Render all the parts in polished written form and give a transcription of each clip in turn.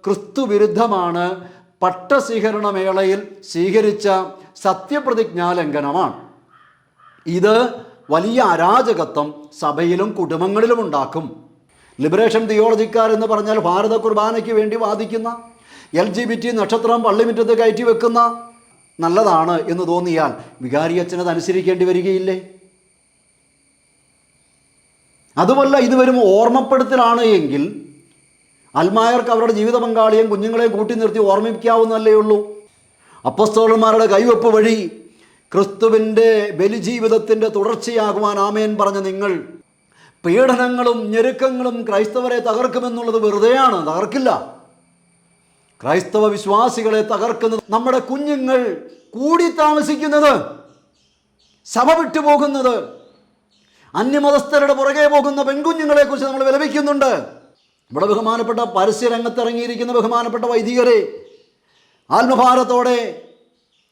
ക്രിസ്തുവിരുദ്ധമാണ്, പട്ടസ്വീകരണമേളയിൽ സ്വീകരിച്ച സത്യപ്രതിജ്ഞാലംഘനമാണ്. ഇത് വലിയ അരാജകത്വം സഭയിലും കുടുംബങ്ങളിലും ഉണ്ടാക്കും. ലിബറേഷൻ തിയോളജിക്കാർ എന്ന് പറഞ്ഞാൽ ഭാരത കുർബാനയ്ക്ക് വേണ്ടി വാദിക്കുന്ന, LGBT നക്ഷത്രം പള്ളിമുറ്റത്ത് കയറ്റി വെക്കുന്ന, നല്ലതാണ് എന്ന് തോന്നിയാൽ വികാരിയച്ഛനത് അനുസരിക്കേണ്ടി വരികയില്ലേ? അതുമല്ല, ഇത് വരും ഓർമ്മപ്പെടുത്തലാണ് എങ്കിൽ അൽമായർക്ക് അവരുടെ ജീവിത പങ്കാളിയും കുഞ്ഞുങ്ങളെയും കൂട്ടി നിർത്തി ഓർമ്മിപ്പിക്കാവുന്നതല്ലേ ഉള്ളൂ. അപ്പോസ്തലന്മാരുടെ കൈവെപ്പ് വഴി ക്രിസ്തുവിൻ്റെ ബലിജീവിതത്തിൻ്റെ തുടർച്ചയാകുവാൻ ആമേൻ പറഞ്ഞ നിങ്ങൾ പീഡനങ്ങളും ഞെരുക്കങ്ങളും ക്രൈസ്തവരെ തകർക്കുമെന്നുള്ളത് വെറുതെയാണ്. തകർക്കില്ല. ക്രൈസ്തവ വിശ്വാസികളെ തകർക്കുന്നത് നമ്മുടെ കുഞ്ഞുങ്ങൾ കൂടി താമസിക്കുന്നത്, സഭ വിട്ടുപോകുന്നത്, അന്യമതസ്ഥരുടെ പുറകെ പോകുന്ന പെൺകുഞ്ഞുങ്ങളെക്കുറിച്ച് നമ്മൾ വിലപിക്കുന്നുണ്ട്. ഇവിടെ ബഹുമാനപ്പെട്ട പരസ്യരംഗത്തിറങ്ങിയിരിക്കുന്ന ബഹുമാനപ്പെട്ട വൈദികരെ, ആത്മഭാരത്തോടെ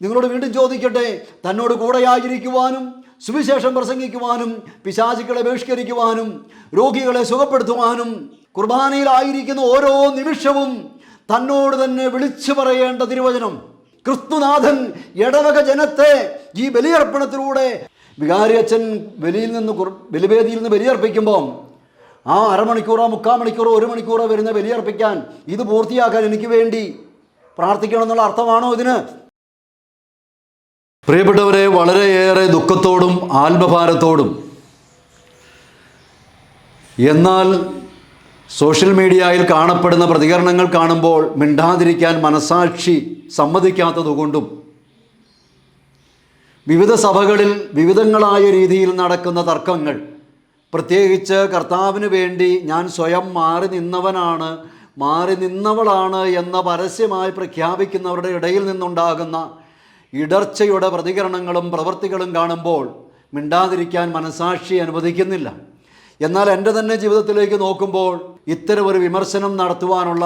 നിങ്ങളോട് വീണ്ടും ചോദിക്കട്ടെ, തന്നോട് കൂടെയായിരിക്കുവാനും സുവിശേഷം പ്രസംഗിക്കുവാനും പിശാചുക്കളെ ബഹിഷ്കരിക്കുവാനും രോഗികളെ സുഖപ്പെടുത്തുവാനും കുർബാനയിലായിരിക്കുന്ന ഓരോ നിമിഷവും തന്നോട് തന്നെ വിളിച്ചു പറയേണ്ട തിരുവചനം, ക്രിസ്തുനാഥൻ ഇടവക ജനത്തെ ഈ ബലിയർപ്പണത്തിലൂടെ, വികാരി അച്ഛൻ ബലിവേദിയിൽ നിന്ന് ബലിയർപ്പിക്കുമ്പോൾ ആ അരമണിക്കൂറോ 3/4 മണിക്കൂറോ 1 മണിക്കൂറോ വരുന്ന ബലിയർപ്പിക്കാൻ ഇത് പൂർത്തിയാക്കാൻ എനിക്ക് വേണ്ടി പ്രാർത്ഥിക്കണം എന്നുള്ള അർത്ഥമാണോ ഇതിന്? പ്രിയപ്പെട്ടവരെ, വളരെയേറെ ദുഃഖത്തോടും ആത്മഭാരത്തോടും എന്നാൽ സോഷ്യൽ മീഡിയയിൽ കാണപ്പെടുന്ന പ്രതികരണങ്ങൾ കാണുമ്പോൾ മിണ്ടാതിരിക്കാൻ മനസാക്ഷി സമ്മതിക്കാത്തതുകൊണ്ടും വിവിധ സഭകളിൽ വിവിധങ്ങളായ രീതിയിൽ നടക്കുന്ന തർക്കങ്ങൾ, പ്രത്യേകിച്ച് കർത്താവിന് വേണ്ടി ഞാൻ സ്വയം മാറി നിന്നവളാണ് എന്ന പരസ്യമായി പ്രഖ്യാപിക്കുന്നവരുടെ ഇടയിൽ നിന്നുണ്ടാകുന്ന ഇടർച്ചയുടെ പ്രതികരണങ്ങളും പ്രവൃത്തികളും കാണുമ്പോൾ മിണ്ടാതിരിക്കാൻ മനസാക്ഷി അനുവദിക്കുന്നില്ല. എന്നാൽ എൻ്റെ തന്നെ ജീവിതത്തിലേക്ക് നോക്കുമ്പോൾ ഇത്തരം ഒരു വിമർശനം നടത്തുവാനുള്ള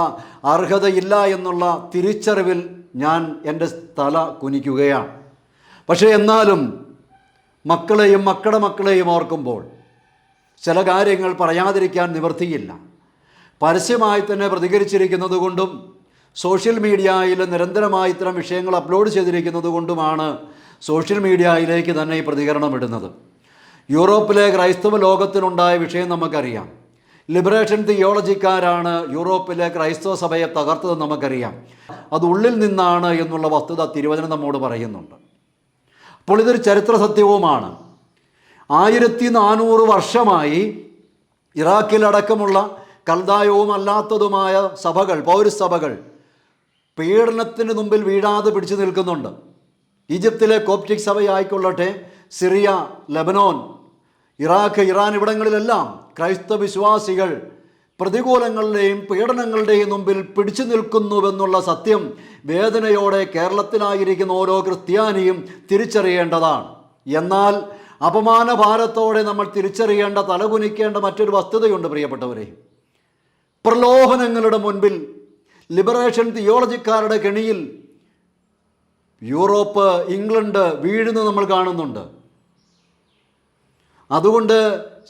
അർഹതയില്ല എന്നുള്ള തിരിച്ചറിവിൽ ഞാൻ എൻ്റെ തല കുനിക്കുകയാണ്. പക്ഷേ എന്നാലും മക്കളെയും മക്കളുടെ മക്കളെയും ഓർക്കുമ്പോൾ ചില കാര്യങ്ങൾ പറയാതിരിക്കാൻ നിവൃത്തിയില്ല. പരസ്യമായി തന്നെ പ്രതികരിച്ചിരിക്കുന്നത് കൊണ്ടും സോഷ്യൽ മീഡിയയിൽ നിരന്തരമായി ഇത്തരം വിഷയങ്ങൾ അപ്ലോഡ് ചെയ്തിരിക്കുന്നത് കൊണ്ടുമാണ് സോഷ്യൽ മീഡിയയിലേക്ക് തന്നെ ഈ പ്രതികരണം ഇടുന്നത്. യൂറോപ്പിലെ ക്രൈസ്തവ ലോകത്തിനുണ്ടായ വിഷയം നമുക്കറിയാം. ലിബറേഷൻ തിയോളജിക്കാരാണ് യൂറോപ്പിലെ ക്രൈസ്തവ സഭയെ തകർത്തതെന്ന് നമുക്കറിയാം. അത് ഉള്ളിൽ നിന്നാണ് എന്നുള്ള വസ്തുത തിരുവചനം നമ്മോട് പറയുന്നുണ്ട്. അപ്പോൾ ഇതൊരു ചരിത്ര സത്യവുമാണ്. 1400 വർഷമായി ഇറാഖിലടക്കമുള്ള കൽദായവും അല്ലാത്തതുമായ സഭകൾ, പൗരസഭകൾ പീഡനത്തിന് മുമ്പിൽ വീഴാതെ പിടിച്ചു നിൽക്കുന്നുണ്ട്. ഈജിപ്തിലെ കോപ്റ്റിക് സഭയായിക്കൊള്ളട്ടെ, സിറിയ, ലെബനോൻ, ഇറാഖ്, ഇറാൻ ഇവിടങ്ങളിലെല്ലാം ക്രൈസ്തവ വിശ്വാസികൾ പ്രതികൂലങ്ങളുടെയും പീഡനങ്ങളുടെയും മുമ്പിൽ പിടിച്ചു നിൽക്കുന്നുവെന്നുള്ള സത്യം വേദനയോടെ കേരളത്തിലായിരിക്കുന്ന ഓരോ ക്രിസ്ത്യാനിയും തിരിച്ചറിയേണ്ടതാണ്. എന്നാൽ അപമാനഭാരത്തോടെ നമ്മൾ തിരിച്ചറിയേണ്ട, തലകുനിക്കേണ്ട മറ്റൊരു വസ്തുതയുണ്ട് പ്രിയപ്പെട്ടവരെ. പ്രലോഭനങ്ങളുടെ മുൻപിൽ ലിബറേഷൻ തിയോളജിക്കാരുടെ കെണിയിൽ യൂറോപ്പ്, ഇംഗ്ലണ്ട് വീഴുന്നത് നമ്മൾ കാണുന്നുണ്ട്. അതുകൊണ്ട്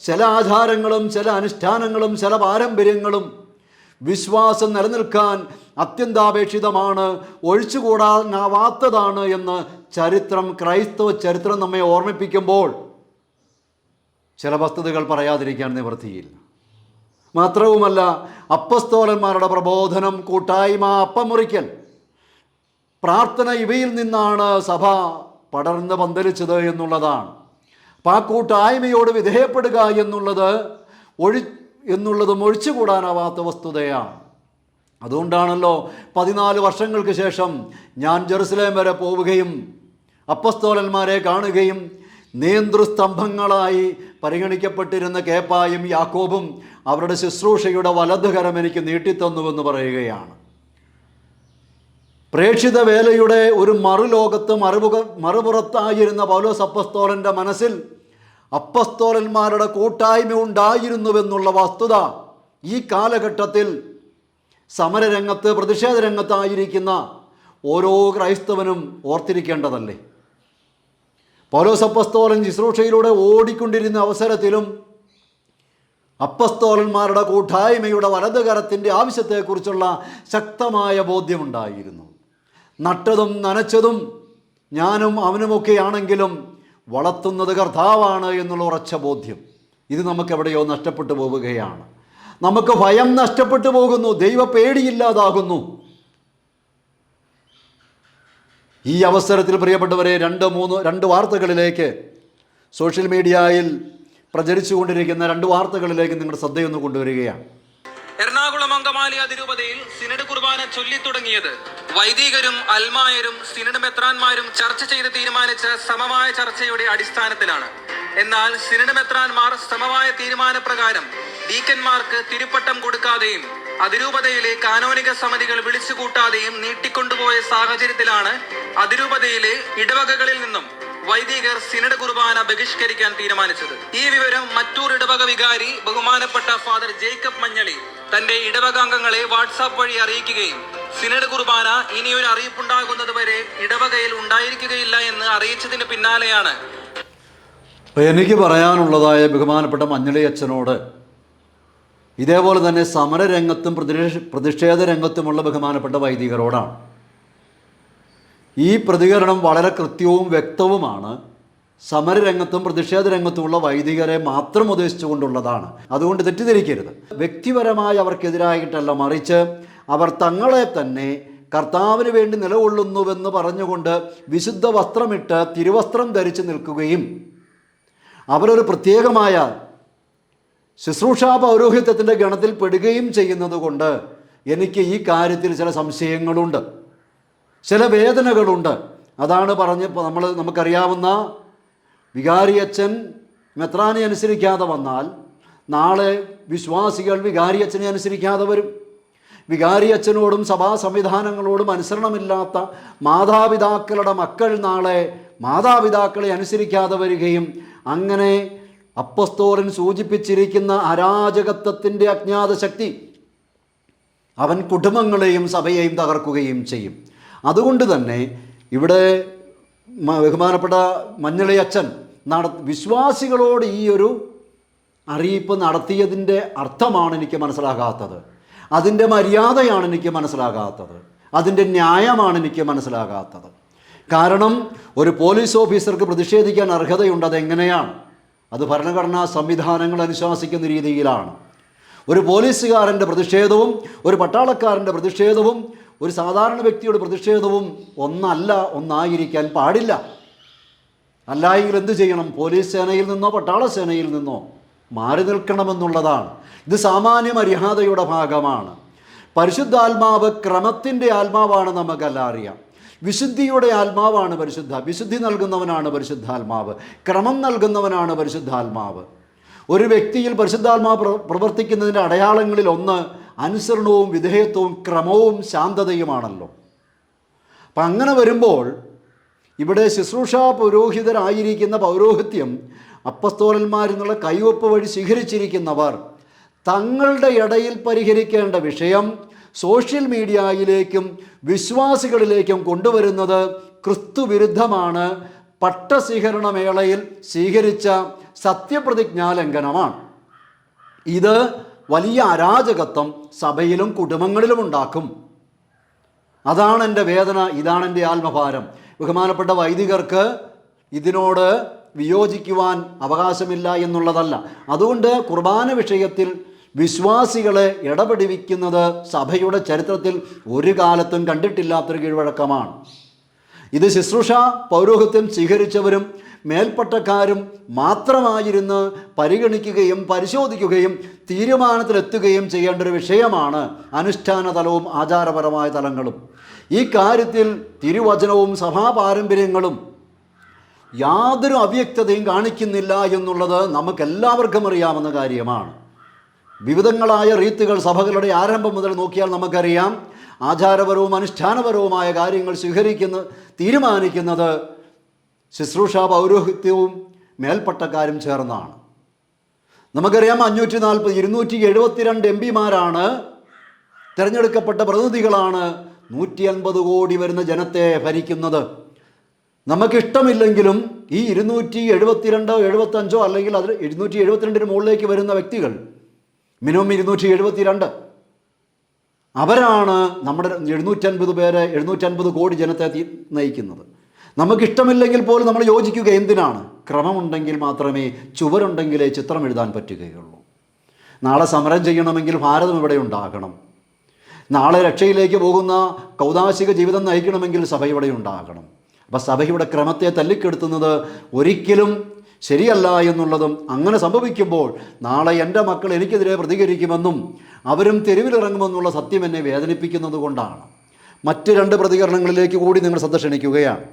ചില ആചാരങ്ങളും ചില അനുഷ്ഠാനങ്ങളും ചില പാരമ്പര്യങ്ങളും വിശ്വാസം നിലനിൽക്കാൻ അത്യന്താപേക്ഷിതമാണ്, ഒഴിച്ചുകൂടാനാവാത്തതാണ് എന്ന് ക്രൈസ്തവ ചരിത്രം നമ്മെ ഓർമ്മിപ്പിക്കുമ്പോൾ ചില വസ്തുതകൾ പറയാതിരിക്കാൻ നിവൃത്തിയില്ല. മാത്രവുമല്ല, അപ്പസ്തോലന്മാരുടെ പ്രബോധനം, കൂട്ടായ്മ, അപ്പമുറിക്കൽ, പ്രാർത്ഥന, ഇവയിൽ നിന്നാണ് സഭ പടർന്ന് പന്തലിച്ചത് എന്നുള്ളതാണ്. അപ്പം ആ കൂട്ടായ്മയോട് വിധേയപ്പെടുക എന്നുള്ളതും ഒഴിച്ചുകൂടാനാവാത്ത വസ്തുതയാണ്. അതുകൊണ്ടാണല്ലോ 14 വർഷങ്ങൾക്ക് ശേഷം ഞാൻ ജെറുസലേം വരെ പോവുകയും അപ്പസ്തോലന്മാരെ കാണുകയും നേതൃസ്തംഭങ്ങളായി പരിഗണിക്കപ്പെട്ടിരുന്ന കേപ്പായും യാക്കോബും അവരുടെ ശുശ്രൂഷയുടെ വലതുകരം എനിക്ക് നീട്ടിത്തന്നുവെന്ന് പറയുകയാണ്. പ്രേക്ഷിത വേലയുടെ ഒരു മറുലോകത്ത് മറുപുറത്തായിരുന്ന പൗലോസ് അപ്പസ്തോലൻ്റെ മനസ്സിൽ അപ്പസ്തോലന്മാരുടെ കൂട്ടായ്മ ഉണ്ടായിരുന്നുവെന്നുള്ള വസ്തുത ഈ കാലഘട്ടത്തിൽ സമരരംഗത്ത്, പ്രതിഷേധ രംഗത്തായിരിക്കുന്ന ഓരോ ക്രൈസ്തവനും ഓർത്തിരിക്കേണ്ടതല്ലേ? പൗലോസ് അപ്പസ്തോലൻ ശുശ്രൂഷയിലൂടെ ഓടിക്കൊണ്ടിരുന്ന അവസരത്തിലും അപ്പസ്തോലന്മാരുടെ കൂട്ടായ്മയുടെ വലതുകരത്തിൻ്റെ ആവശ്യത്തെക്കുറിച്ചുള്ള ശക്തമായ ബോധ്യമുണ്ടായിരുന്നു. നട്ടതും നനച്ചതും ഞാനും അവനുമൊക്കെയാണെങ്കിലും വളർത്തുന്നത് കർത്താവാണ് എന്നുള്ള ഉറച്ച ബോധ്യം ഇത് നമുക്കെവിടെയോ നഷ്ടപ്പെട്ടു പോവുകയാണ്. നമുക്ക് ഭയം നഷ്ടപ്പെട്ടു പോകുന്നു, ദൈവപേടിയില്ലാതാകുന്നു. ഈ അവസരത്തിൽ പ്രിയപ്പെട്ടവരെ രണ്ട് വാർത്തകളിലേക്ക്, സോഷ്യൽ മീഡിയയിൽ പ്രചരിച്ചുകൊണ്ടിരിക്കുന്ന രണ്ട് വാർത്തകളിലേക്ക് നിങ്ങളുടെ ശ്രദ്ധയൊന്ന് കൊണ്ടുവരികയാണ്. എറണാകുളം അങ്കമാലി അതിരൂപതയിൽ സിനഡ് കുർബാന ചൊല്ലിത്തുടങ്ങിയത് വൈദികരും അൽമായരും സിനഡ് മെത്രാന്മാരും ചർച്ച ചെയ്ത് തീരുമാനിച്ച സമവായ ചർച്ചയുടെ അടിസ്ഥാനത്തിലാണ്. എന്നാൽ സിനഡ് മെത്രാന്മാർ സമവായ തീരുമാനപ്രകാരം ഡീക്കന്മാർക്ക് തിരുപ്പട്ടം കൊടുക്കാതെയും അതിരൂപതയിലെ കാനോനിക സമിതികൾ വിളിച്ചുകൂട്ടാതെയും നീട്ടിക്കൊണ്ടുപോയ സാഹചര്യത്തിലാണ് അതിരൂപതയിലെ ഇടവകകളിൽ നിന്നും വൈദികർ സിനഡ് കുർബാന ബഹിഷ്കരിക്കാൻ തീരുമാനിച്ചത്. ഈ വിവരം മറ്റൂർ ഇടവക വികാരി ബഹുമാനപ്പെട്ട ഫാദർ ജേക്കബ് മഞ്ഞളി തന്റെ ഇടവകാംഗങ്ങളെ വാട്സാപ്പ് വഴി അറിയിക്കുകയും സിനഡ് കുർബാന ഇനിയൊരു അറിയിപ്പുണ്ടാകുന്നത് വരെ ഇടവകയിൽ ഉണ്ടായിരിക്കുകയില്ല എന്ന് അറിയിച്ചതിന് പിന്നാലെയാണ് എനിക്ക് പറയാനുള്ളതായ ബഹുമാനപ്പെട്ട മഞ്ഞളി അച്ഛനോട്, ഇതേപോലെ തന്നെ സമരരംഗത്തും പ്രതിഷേധ രംഗത്തുമുള്ള ബഹുമാനപ്പെട്ട വൈദികരോടാണ്. ഈ പ്രതികരണം വളരെ കൃത്യവും വ്യക്തവുമാണ്. സമരരംഗത്തും പ്രതിഷേധ രംഗത്തുമുള്ള വൈദികരെ മാത്രം ഉദ്ദേശിച്ചുകൊണ്ടുള്ളതാണ്. അതുകൊണ്ട് തെറ്റിദ്ധരിക്കരുത്. വ്യക്തിപരമായി അവർക്കെതിരായിട്ടല്ല, മറിച്ച് അവർ തങ്ങളെ തന്നെ കർത്താവിന് വേണ്ടി നിലകൊള്ളുന്നുവെന്ന് പറഞ്ഞുകൊണ്ട് വിശുദ്ധ വസ്ത്രമിട്ട് തിരുവസ്ത്രം ധരിച്ച് നിൽക്കുകയും അവരൊരു പ്രത്യേകമായ ശുശ്രൂഷാ പൗരോഹിത്യത്തിൻ്റെ ഗണത്തിൽ പെടുകയും ചെയ്യുന്നത് കൊണ്ട് എനിക്ക് ഈ കാര്യത്തിൽ ചില സംശയങ്ങളുണ്ട്, ചില വേദനകളുണ്ട്. അതാണ് നമുക്കറിയാവുന്ന വികാരിയച്ഛൻ മെത്രാനെ അനുസരിക്കാതെ വന്നാൽ നാളെ വിശ്വാസികൾ വികാരിയച്ഛനെ അനുസരിക്കാതെ വരും. വികാരിയച്ഛനോടും സഭാ സംവിധാനങ്ങളോടും അനുസരണമില്ലാത്ത മാതാപിതാക്കളുടെ മക്കൾ നാളെ മാതാപിതാക്കളെ അനുസരിക്കാതെ വരികയും അങ്ങനെ അപ്പസ്തോലൻ സൂചിപ്പിച്ചിരിക്കുന്ന അരാജകത്വത്തിൻ്റെ അജ്ഞാത ശക്തി അവൻ കുടുംബങ്ങളെയും സഭയെയും തകർക്കുകയും ചെയ്യും. അതുകൊണ്ട് തന്നെ ഇവിടെ ബഹുമാനപ്പെട്ട മഞ്ഞളി അച്ഛൻ വിശ്വാസികളോട് ഈ ഒരു അറിയിപ്പ് നടത്തിയതിൻ്റെ അർത്ഥമാണ് എനിക്ക് മനസ്സിലാകാത്തത്. അതിൻ്റെ മര്യാദയാണ് എനിക്ക് മനസ്സിലാകാത്തത്. അതിൻ്റെ ന്യായമാണ് എനിക്ക് മനസ്സിലാകാത്തത്. കാരണം ഒരു പോലീസ് ഓഫീസർക്ക് പ്രതിഷേധിക്കാൻ അർഹതയുണ്ട്. അതെങ്ങനെയാണ്? അത് ഭരണഘടനാ സംവിധാനങ്ങൾ അനുശാസിക്കുന്ന രീതിയിലാണ്. ഒരു പോലീസുകാരൻ്റെ പ്രതിഷേധവും ഒരു പട്ടാളക്കാരൻ്റെ പ്രതിഷേധവും ഒരു സാധാരണ വ്യക്തിയുടെ പ്രതിഷേധവും ഒന്നായിരിക്കാൻ പാടില്ല. അല്ലായെങ്കിൽ എന്തു ചെയ്യണം? പോലീസ് സേനയിൽ നിന്നോ പട്ടാള സേനയിൽ നിന്നോ മാറി നിൽക്കണമെന്നുള്ളതാണ്. ഇത് സാമാന്യ മര്യാദയുടെ ഭാഗമാണ്. പരിശുദ്ധാത്മാവ് ക്രമത്തിൻ്റെ ആത്മാവാണ്, നമുക്കെല്ലാം അറിയാം. വിശുദ്ധിയുടെ ആത്മാവാണ് വിശുദ്ധി നൽകുന്നവനാണ് പരിശുദ്ധാത്മാവ്, ക്രമം നൽകുന്നവനാണ് പരിശുദ്ധാത്മാവ്. ഒരു വ്യക്തിയിൽ പരിശുദ്ധാത്മാവ് പ്രവർത്തിക്കുന്നതിൻ്റെ അടയാളങ്ങളിൽ ഒന്ന് അനുസരണവും വിധേയത്വവും ക്രമവും ശാന്തതയുമാണല്ലോ. അപ്പം അങ്ങനെ വരുമ്പോൾ ഇവിടെ ശുശ്രൂഷാ പൗരോഹിതരായിരിക്കുന്ന പൗരോഹിത്യം അപ്പസ്തോലന്മാരെന്നുള്ള കൈവപ്പ് വഴി സ്വീകരിച്ചിരിക്കുന്നവർ തങ്ങളുടെ ഇടയിൽ പരിഹരിക്കേണ്ട വിഷയം സോഷ്യൽ മീഡിയയിലേക്കും വിശ്വാസികളിലേക്കും കൊണ്ടുവരുന്നത് ക്രിസ്തുവിരുദ്ധമാണ്, പട്ടസ്വീകരണമേളയിൽ സ്വീകരിച്ച സത്യപ്രതിജ്ഞാലംഘനമാണ്. ഇത് വലിയ അരാജകത്വം സഭയിലും കുടുംബങ്ങളിലും ഉണ്ടാക്കും. അതാണ് എൻ്റെ വേദന, ഇതാണ് എൻ്റെ ആത്മഭാരം. ബഹുമാനപ്പെട്ട വൈദികർക്ക് ഇതിനോട് വിയോജിക്കുവാൻ അവകാശമില്ല എന്നുള്ളതല്ല. അതുകൊണ്ട് കുർബാന വിഷയത്തിൽ വിശ്വാസികളെ ഇടപെടിവിക്കുന്നത് സഭയുടെ ചരിത്രത്തിൽ ഒരു കാലത്തും കണ്ടിട്ടില്ലാത്തൊരു കീഴ്വഴക്കമാണ്. ഇത് ശുശ്രൂഷ പൗരോഹിത്യം സ്വീകരിച്ചവരും മേൽപ്പട്ടക്കാരും മാത്രമായിരുന്ന് പരിഗണിക്കുകയും പരിശോധിക്കുകയും തീരുമാനത്തിലെത്തുകയും ചെയ്യേണ്ട ഒരു വിഷയമാണ് അനുഷ്ഠാന തലവും ആചാരപരമായ തലങ്ങളും. ഈ കാര്യത്തിൽ തിരുവചനവും സഭാപാരമ്പര്യങ്ങളും യാതൊരു അവ്യക്തതയും കാണിക്കുന്നില്ല എന്നുള്ളത് നമുക്കെല്ലാവർക്കും അറിയാവുന്ന കാര്യമാണ്. വിവിധങ്ങളായ റീത്തുകൾ സഭകളുടെ ആരംഭം മുതൽ നോക്കിയാൽ നമുക്കറിയാം. ആചാരപരവും അനുഷ്ഠാനപരവുമായ കാര്യങ്ങൾ തീരുമാനിക്കുന്നത് ശുശ്രൂഷ പൗരോഹിത്യവും മേൽപ്പട്ടക്കാരും ചേർന്നാണ്. നമുക്കറിയാം 272 MPമാരാണ് തിരഞ്ഞെടുക്കപ്പെട്ട പ്രതിനിധികളാണ് 150 കോടി വരുന്ന ജനത്തെ ഭരിക്കുന്നത്. നമുക്കിഷ്ടമില്ലെങ്കിലും ഈ 272, 75 അല്ലെങ്കിൽ അത് 272 മുകളിലേക്ക് വരുന്ന വ്യക്തികൾ മിനിമം 272. അവരാണ് നമ്മുടെ 750 കോടി ജനത്തെ നയിക്കുന്നത്. നമുക്കിഷ്ടമില്ലെങ്കിൽ പോലും നമ്മൾ യോജിക്കുക. എന്തിനാണ്? ക്രമമുണ്ടെങ്കിൽ മാത്രമേ, ചുവരുണ്ടെങ്കിലേ ചിത്രം എഴുതാൻ പറ്റുകയുള്ളൂ. നാളെ സമരം ചെയ്യണമെങ്കിൽ ഭാരതം ഇവിടെ ഉണ്ടാകണം. നാളെ രക്ഷയിലേക്ക് പോകുന്ന കൗദാശിക ജീവിതം നയിക്കണമെങ്കിൽ സഭ ഇവിടെ ഉണ്ടാകണം. അപ്പം സഭയുടെ ക്രമത്തെ തല്ലിക്കെടുത്തുന്നത് ഒരിക്കലും ശരിയല്ല എന്നുള്ളതും, അങ്ങനെ സംഭവിക്കുമ്പോൾ നാളെ എൻ്റെ മക്കൾ എനിക്കെതിരെ പ്രതികരിക്കുമെന്നും അവരും തെരുവിലിറങ്ങുമെന്നുള്ള സത്യം എന്നെ വേദനിപ്പിക്കുന്നത് കൊണ്ടാണ്. മറ്റ് 2 പ്രതികരണങ്ങളിലേക്ക് കൂടി നിങ്ങൾ ശ്രദ്ധ ക്ഷണിക്കുകയാണ്.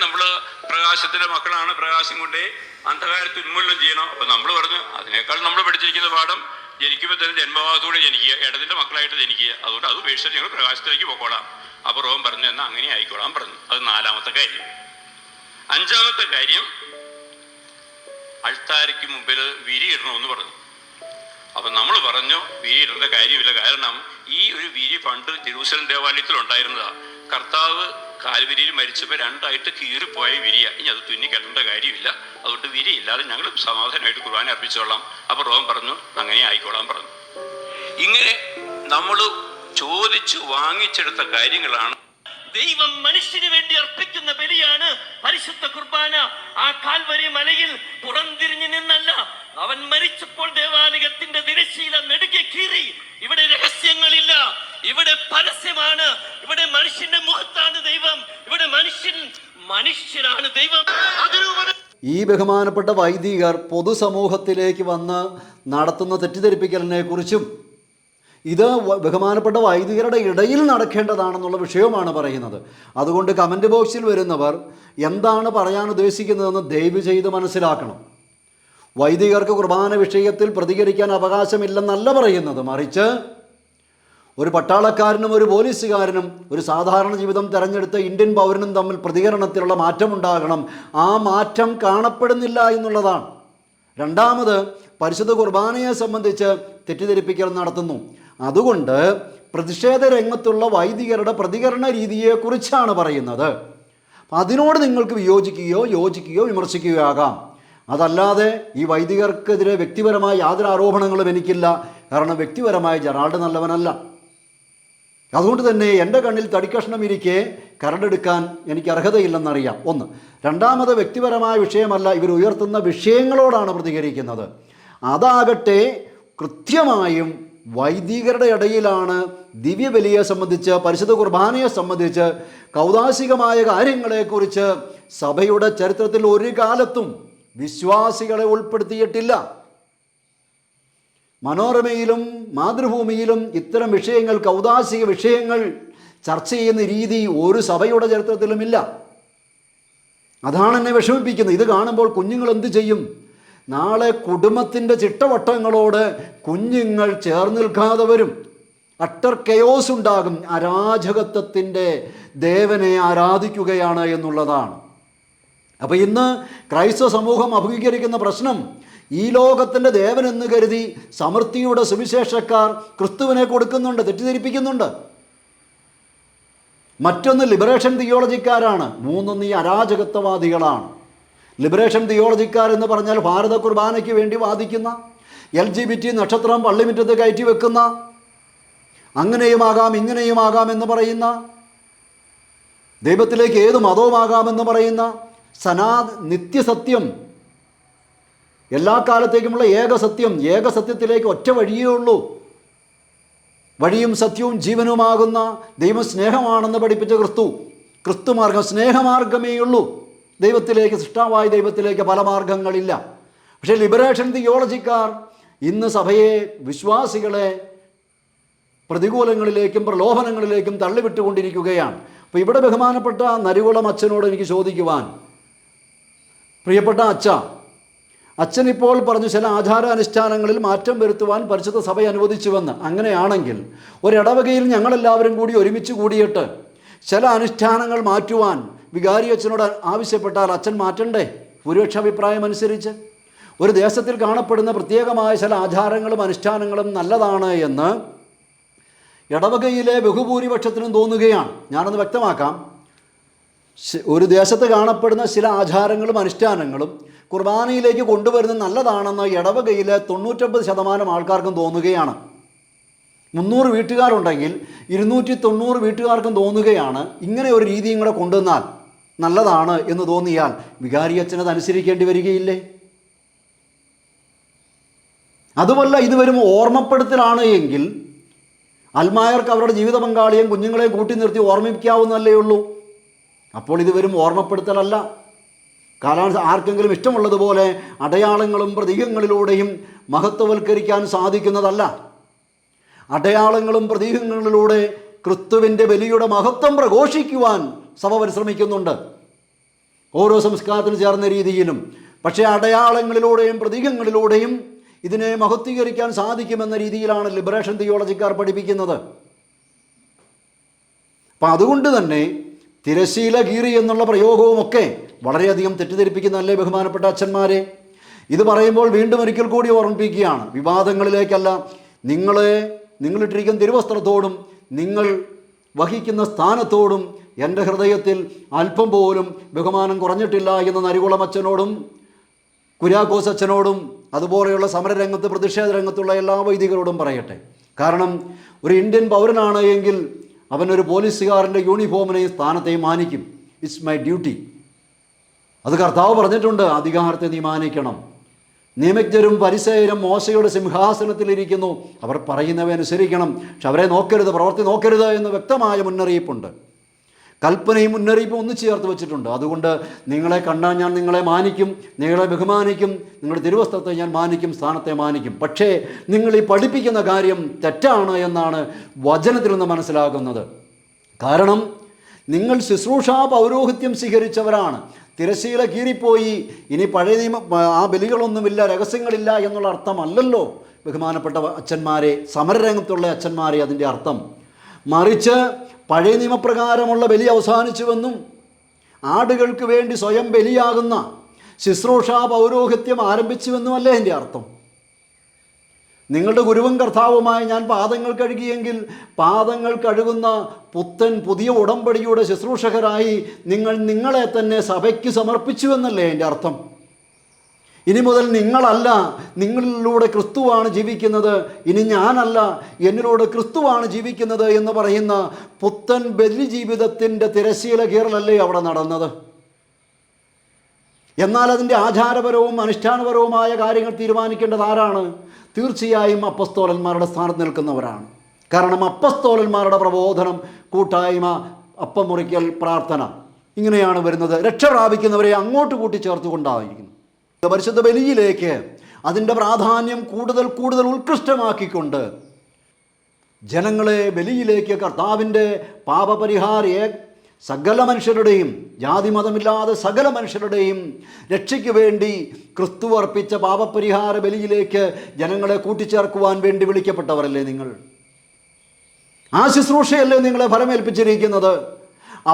നമ്മൾ പ്രകാശത്തിന്റെ മക്കളാണ്, പ്രകാശം കൊണ്ടേ അന്ധകാരത്തിൽ ഉന്മൂലനം ചെയ്യണം. അപ്പൊ നമ്മൾ പറഞ്ഞു അതിനേക്കാൾ നമ്മൾ പഠിച്ചിരിക്കുന്ന പാഠം ജനിക്കുമ്പോൾ തന്നെ ജന്മഭാഗത്തോടെ ജനിക്കുക, ഇടതിന്റെ മക്കളായിട്ട് ജനിക്കുക. അതുകൊണ്ട് അത് ഉപേക്ഷിച്ച് ഞങ്ങൾ പ്രകാശത്തിലേക്ക് പോയിക്കോളാം. അപ്പൊ റോം പറഞ്ഞു എന്നാൽ അങ്ങനെ ആയിക്കോളാം പറഞ്ഞു. അത് 4-ാമത്തെ കാര്യം. 5-ാമത്തെ കാര്യം, അൾത്താരയ്ക്ക് മുമ്പിൽ വിരിയിടണമെന്ന് പറഞ്ഞു. അപ്പൊ നമ്മൾ പറഞ്ഞു വിരിയിടേണ്ട കാര്യമില്ല. കാരണം ഈ ഒരു വിരി പണ്ട് ജെറൂസലം ദേവാലയത്തിൽ ഉണ്ടായിരുന്നതാ. കർത്താവ് കാൽവരിയിൽ മരിച്ചപ്പോൾ 2ആയിട്ട് കീറിപ്പോയ വിരിയ. ഇനി അത് തുന്നി കെട്ടേണ്ട കാര്യമില്ല. അതുകൊണ്ട് വിരിയില്ലാതെ ഞങ്ങൾ സമാധാനമായിട്ട് കുർബാന അർപ്പിച്ചോളാം. അപ്പൊ റോം പറഞ്ഞു അങ്ങനെ ആയിക്കോളാം പറഞ്ഞു. ഇങ്ങനെ നമ്മൾ ചോദിച്ചു വാങ്ങിച്ചെടുത്ത കാര്യങ്ങളാണ്. ദൈവം മനുഷ്യന് വേണ്ടി അർപ്പിക്കുന്ന ബലിയാണ് പരിശുദ്ധ കുർബാന. ആ കാൽവരി മലയിൽ പുറംതിരിഞ്ഞു നിന്നല്ല, അവൻ മരിച്ചപ്പോൾ ദേവാലയത്തിന്റെ തിരശ്ശീല നെടുകെ കീറി. ഇവിടെ രഹസ്യങ്ങളില്ല, ഇവിടെ പരസ്യമാണ്. ഇവിടെ മനുഷ്യന്റെ മുഖത്താണ് ദൈവം, ഇവിടെ മനുഷ്യനാണ് ദൈവം. ഈ ബഹുമാനപ്പെട്ട വൈദികർ പൊതുസമൂഹത്തിലേക്ക് വന്ന് നടത്തുന്ന തെറ്റിദ്ധരിപ്പിക്കലിനെ കുറിച്ചും ഇത് ബഹുമാനപ്പെട്ട വൈദികരുടെ ഇടയിൽ നടക്കേണ്ടതാണെന്നുള്ള വിഷയവുമാണ് പറയുന്നത്. അതുകൊണ്ട് കമൻറ്റ് ബോക്സിൽ വരുന്നവർ എന്താണ് പറയാൻ ഉദ്ദേശിക്കുന്നതെന്ന് ദയവ് ചെയ്ത് മനസ്സിലാക്കണം. വൈദികർക്ക് കുർബാന വിഷയത്തിൽ പ്രതികരിക്കാൻ അവകാശമില്ലെന്നല്ല പറയുന്നത്, മറിച്ച് ഒരു പട്ടാളക്കാരനും ഒരു പോലീസുകാരനും ഒരു സാധാരണ ജീവിതം തിരഞ്ഞെടുത്ത ഇന്ത്യൻ പൗരനും തമ്മിൽ പ്രതികരണത്തിലുള്ള മാറ്റമുണ്ടാകണം. ആ മാറ്റം കാണപ്പെടുന്നില്ല എന്നുള്ളതാണ്. രണ്ടാമത്, പരിശുദ്ധ കുർബാനയെ സംബന്ധിച്ച് തെറ്റിദ്ധരിപ്പിക്കൽ നടത്തുന്നു. അതുകൊണ്ട് പ്രതിഷേധ രംഗത്തുള്ള വൈദികരുടെ പ്രതികരണ രീതിയെക്കുറിച്ചാണ് പറയുന്നത്. അതിനോട് നിങ്ങൾക്ക് വിയോജിക്കുകയോ യോജിക്കുകയോ വിമർശിക്കുകയോ ആകാം. അതല്ലാതെ ഈ വൈദികർക്കെതിരെ വ്യക്തിപരമായ യാതൊരു ആരോപണങ്ങളും എനിക്കില്ല. കാരണം വ്യക്തിപരമായി ജെറാൾഡ് നല്ലവനല്ല. അതുകൊണ്ട് തന്നെ എൻ്റെ കണ്ണിൽ തടിക്കഷ്ണം ഇരിക്കെ കരടെടുക്കാൻ എനിക്ക് അർഹതയില്ലെന്നറിയാം. ഒന്ന്. രണ്ടാമത്, വ്യക്തിപരമായ വിഷയമല്ല, ഇവർ ഉയർത്തുന്ന വിഷയങ്ങളോടാണ് പ്രതികരിക്കുന്നത്. അതാകട്ടെ കൃത്യമായും വൈദികരുടെ ഇടയിലാണ് ദിവ്യബലിയെ സംബന്ധിച്ച്, പരിശുദ്ധ കുർബാനയെ സംബന്ധിച്ച്, കൗദാശികമായ കാര്യങ്ങളെക്കുറിച്ച് സഭയുടെ ചരിത്രത്തിൽ ഒരു കാലത്തും വിശ്വാസികളെ ഉൾപ്പെടുത്തിയിട്ടില്ല. മനോരമയിലും മാതൃഭൂമിയിലും ഇത്തരം വിഷയങ്ങൾ, കൗദാശിക വിഷയങ്ങൾ ചർച്ച ചെയ്യുന്ന രീതി ഒരു സഭയുടെ ചരിത്രത്തിലുമില്ല. അതാണ് എന്നെ വിഷമിപ്പിക്കുന്നത്. ഇത് കാണുമ്പോൾ കുഞ്ഞുങ്ങൾ എന്ത് ചെയ്യും? നാളെ കുടുംബത്തിൻ്റെ ചിട്ടവട്ടങ്ങളോട് കുഞ്ഞുങ്ങൾ ചേർന്ന് നിൽക്കാതെ വരും. അട്ടർ കെയോസ് ഉണ്ടാകും. അരാജകത്വത്തിൻ്റെ ദേവനെ ആരാധിക്കുകയാണ് എന്നുള്ളതാണ്. അപ്പോൾ ഇന്ന് ക്രൈസ്തവ സമൂഹം അഭിമുഖീകരിക്കുന്ന പ്രശ്നം, ഈ ലോകത്തിൻ്റെ ദേവൻ എന്ന് കരുതി സമൃദ്ധിയുടെ സുവിശേഷക്കാർ ക്രിസ്തുവിനെ കൊടുക്കുന്നുണ്ട്, തെറ്റിദ്ധരിപ്പിക്കുന്നുണ്ട്. മറ്റൊന്ന് ലിബറേഷൻ തിയോളജിക്കാരാണ്. മൂന്നൊന്ന് ഈ അരാജകത്വവാദികളാണ്. ലിബറേഷൻ തിയോളജിക്കാർ എന്ന് പറഞ്ഞാൽ ഭാരത കുർബാനയ്ക്ക് വേണ്ടി വാദിക്കുന്ന, LGBT നക്ഷത്രം പള്ളിമുറ്റത്ത് കയറ്റി വെക്കുന്ന, അങ്ങനെയുമാകാം ഇങ്ങനെയുമാകാം എന്ന് പറയുന്ന, ദൈവത്തിലേക്ക് ഏത് മതവുമാകാമെന്ന് പറയുന്ന, നിത്യസത്യം, എല്ലാ കാലത്തേക്കുമുള്ള ഏകസത്യം, ഏകസത്യത്തിലേക്ക് ഒറ്റ വഴിയേ ഉള്ളൂ, വഴിയും സത്യവും ജീവനുമാകുന്ന ദൈവം സ്നേഹമാണെന്ന് പഠിപ്പിച്ച ക്രിസ്തുമാർഗം സ്നേഹമാർഗമേ ഉള്ളൂ. ദൈവത്തിലേക്ക്, സൃഷ്ടാവായ ദൈവത്തിലേക്ക് പല മാർഗങ്ങളില്ല. പക്ഷേ ലിബറേഷൻ തിയോളജിക്കാർ ഇന്ന് സഭയെ, വിശ്വാസികളെ പ്രതികൂലങ്ങളിലേക്കും പ്രലോഭനങ്ങളിലേക്കും തള്ളിവിട്ടുകൊണ്ടിരിക്കുകയാണ്. അപ്പോൾ ഇവിടെ ബഹുമാനപ്പെട്ട നരികുളം അച്ഛനോട് എനിക്ക് ചോദിക്കുവാൻ, പ്രിയപ്പെട്ട അച്ഛനിപ്പോൾ പറഞ്ഞു ചില ആചാരാനുഷ്ഠാനങ്ങളിൽ മാറ്റം വരുത്തുവാൻ പരിശുദ്ധ സഭ അനുവദിച്ചുവെന്ന്. അങ്ങനെയാണെങ്കിൽ ഒരിടവകയിൽ ഞങ്ങളെല്ലാവരും കൂടി ഒരുമിച്ച് കൂടിയിട്ട് ചില അനുഷ്ഠാനങ്ങൾ മാറ്റുവാൻ വികാരി അച്ഛനോട് ആവശ്യപ്പെട്ടാൽ അച്ഛൻ മാറ്റണ്ടേ? ഭൂരിപക്ഷ അഭിപ്രായം അനുസരിച്ച് ഒരു ദേശത്തിൽ കാണപ്പെടുന്ന പ്രത്യേകമായ ചില ആചാരങ്ങളും അനുഷ്ഠാനങ്ങളും നല്ലതാണ് എന്ന് ഇടവകയിലെ ബഹുഭൂരിപക്ഷത്തിനും തോന്നുകയാണ്. ഞാനൊന്ന് വ്യക്തമാക്കാം. ഒരു ദേശത്ത് കാണപ്പെടുന്ന ചില ആചാരങ്ങളും അനുഷ്ഠാനങ്ങളും കുർബാനയിലേക്ക് കൊണ്ടുവരുന്നത് നല്ലതാണെന്ന് ഇടവകയിലെ 99% ആൾക്കാർക്കും തോന്നുകയാണ്. 300 വീട്ടുകാരുണ്ടെങ്കിൽ 290 വീട്ടുകാർക്കും തോന്നുകയാണ് ഇങ്ങനെ ഒരു രീതിയും കൂടെ കൊണ്ടുവന്നാൽ നല്ലതാണ് എന്ന് തോന്നിയാൽ വികാരി അച്ഛനത് അനുസരിക്കേണ്ടി വരികയില്ലേ? അതുമല്ല, ഇത് വരും ഓർമ്മപ്പെടുത്തലാണ് എങ്കിൽ അൽമായർക്ക് അവരുടെ ജീവിത പങ്കാളിയും കുഞ്ഞുങ്ങളെ കൂട്ടി നിർത്തി ഓർമ്മിപ്പിക്കാവുന്നതല്ലേ ഉള്ളൂ. അപ്പോൾ ഇത് വരും ഓർമ്മപ്പെടുത്തലല്ല. ആർക്കെങ്കിലും ഇഷ്ടമുള്ളതുപോലെ അടയാളങ്ങളും പ്രതീകങ്ങളിലൂടെയും മഹത്വവൽക്കരിക്കാൻ സാധിക്കുന്നതല്ല. അടയാളങ്ങളും പ്രതീകങ്ങളിലൂടെ ക്രിസ്തുവിൻ്റെ ബലിയുടെ മഹത്വം പ്രഘോഷിക്കുവാൻ സഭ പരിശ്രമിക്കുന്നുണ്ട്, ഓരോ സംസ്കാരത്തിന് ചേർന്ന രീതിയിലും. പക്ഷേ അടയാളങ്ങളിലൂടെയും പ്രതീകങ്ങളിലൂടെയും ഇതിനെ മഹത്വീകരിക്കാൻ സാധിക്കുമെന്ന രീതിയിലാണ് ലിബറേഷൻ തിയോളജിക്കാർ പഠിപ്പിക്കുന്നത്. അപ്പം അതുകൊണ്ട് തന്നെ തിരശീല കീറി എന്നുള്ള പ്രയോഗവുമൊക്കെ വളരെയധികം തെറ്റിദ്ധരിപ്പിക്കുന്നതല്ലേ ബഹുമാനപ്പെട്ട അച്ഛന്മാരെ? ഇത് പറയുമ്പോൾ വീണ്ടും ഒരിക്കൽ കൂടി ഓർമ്മിപ്പിക്കുകയാണ്, വിവാദങ്ങളിലേക്കല്ല. നിങ്ങളിട്ടിരിക്കുന്ന തിരുവസ്ത്രത്തോടും നിങ്ങൾ വഹിക്കുന്ന സ്ഥാനത്തോടും എൻ്റെ ഹൃദയത്തിൽ അല്പം പോലും ബഹുമാനം കുറഞ്ഞിട്ടില്ല എന്ന് നരികുളം അച്ഛനോടും കുര്യാക്കോസ് അച്ഛനോടും അതുപോലെയുള്ള സമരരംഗത്ത് പ്രതിഷേധ രംഗത്തുള്ള എല്ലാ വൈദികരോടും പറയട്ടെ. കാരണം ഒരു ഇന്ത്യൻ പൗരനാണ് എങ്കിൽ അവനൊരു പോലീസുകാരൻ്റെ യൂണിഫോമിനെയും സ്ഥാനത്തെയും മാനിക്കും. It's my duty. അത് കർത്താവ് പറഞ്ഞിട്ടുണ്ട്, അധികാരത്തെ നീ മാനിക്കണം. നിയമജ്ഞരും പരിസേയരും മോശയുടെ സിംഹാസനത്തിലിരിക്കുന്നു, അവർ പറയുന്നവ അനുസരിക്കണം, പക്ഷെ അവരെ നോക്കരുത്, പ്രവൃത്തി നോക്കരുത് എന്ന് വ്യക്തമായ മുന്നറിയിപ്പുണ്ട്. കൽപ്പനയും മുന്നറിയിപ്പും ഒന്നു ചേർത്ത് വെച്ചിട്ടുണ്ട്. അതുകൊണ്ട് നിങ്ങളെ കണ്ടാൽ ഞാൻ നിങ്ങളെ മാനിക്കും, നിങ്ങളെ ബഹുമാനിക്കും, നിങ്ങളുടെ തിരുവസ്ത്രത്തെ ഞാൻ മാനിക്കും, സ്ഥാനത്തെ മാനിക്കും. പക്ഷേ നിങ്ങൾ ഈ പഠിപ്പിക്കുന്ന കാര്യം തെറ്റാണ് എന്നാണ് വചനത്തിൽ നിന്ന് മനസ്സിലാകുന്നത്. കാരണം നിങ്ങൾ ശുശ്രൂഷാ പൗരോഹിത്യം സ്വീകരിച്ചവരാണ്. തിരശീല കീറിപ്പോയി, ഇനി പഴയ ആ ബലികളൊന്നുമില്ല, രഹസ്യങ്ങളില്ല എന്നുള്ള അർത്ഥമല്ലല്ലോ ബഹുമാനപ്പെട്ട അച്ഛന്മാരെ, സമരരംഗത്തുള്ള അച്ഛന്മാരെ അതിൻ്റെ അർത്ഥം. മറിച്ച് പഴയ നിയമപ്രകാരമുള്ള ബലി അവസാനിച്ചുവെന്നും ആടുകൾക്ക് വേണ്ടി സ്വയം ബലിയാകുന്ന ശുശ്രൂഷാ പൗരോഹിത്യം ആരംഭിച്ചുവെന്നുമല്ലേ എൻ്റെ അർത്ഥം. നിങ്ങളുടെ ഗുരുവും കർത്താവുമായി ഞാൻ പാദങ്ങൾ കഴുകിയെങ്കിൽ പാദങ്ങൾ കഴുകുന്ന പുതിയ ഉടമ്പടിയുടെ ശുശ്രൂഷകരായി നിങ്ങളെ തന്നെ സഭയ്ക്ക് സമർപ്പിച്ചുവെന്നല്ലേ എൻ്റെ അർത്ഥം. ഇനി മുതൽ നിങ്ങളല്ല, നിങ്ങളിലൂടെ ക്രിസ്തുവാണ് ജീവിക്കുന്നത്, ഇനി ഞാനല്ല, എന്നിലൂടെ ക്രിസ്തുവാണ് ജീവിക്കുന്നത് എന്ന് പറയുന്ന പുത്തൻ ബലി ജീവിതത്തിൻ്റെ തിരശീല കീറലല്ലേ അവിടെ നടന്നത്. എന്നാൽ അതിൻ്റെ ആചാരപരവും അനുഷ്ഠാനപരവുമായ കാര്യങ്ങൾ തീരുമാനിക്കേണ്ടത് ആരാണ്? തീർച്ചയായും അപ്പസ്തോലന്മാരുടെ സ്ഥാനത്ത് നിൽക്കുന്നവരാണ്. കാരണം അപ്പസ്തോലന്മാരുടെ പ്രബോധനം, കൂട്ടായ്മ, അപ്പം മുറിക്കൽ, പ്രാർത്ഥന, ഇങ്ങനെയാണ് വരുന്നത്. രക്ഷ പ്രാപിക്കുന്നവരെ അങ്ങോട്ട് കൂട്ടിച്ചേർത്തുകൊണ്ടായിരിക്കുന്നു. പരിശുദ്ധ ബലിയിലേക്ക് അതിൻ്റെ പ്രാധാന്യം കൂടുതൽ ഉത്കൃഷ്ടമാക്കിക്കൊണ്ട് ജനങ്ങളെ ബലിയിലേക്ക്, കർത്താവിൻ്റെ സകല മനുഷ്യരുടെയും, ജാതി മതമില്ലാതെ സകല മനുഷ്യരുടെയും രക്ഷയ്ക്ക് വേണ്ടി ക്രിസ്തു അർപ്പിച്ച പാപപരിഹാര ബലിയിലേക്ക് ജനങ്ങളെ കൂട്ടിച്ചേർക്കുവാൻ വേണ്ടി വിളിക്കപ്പെട്ടവരല്ലേ നിങ്ങൾ? ആ ശുശ്രൂഷയല്ലേ നിങ്ങളെ ഫലമേൽപ്പിച്ചിരിക്കുന്നത്?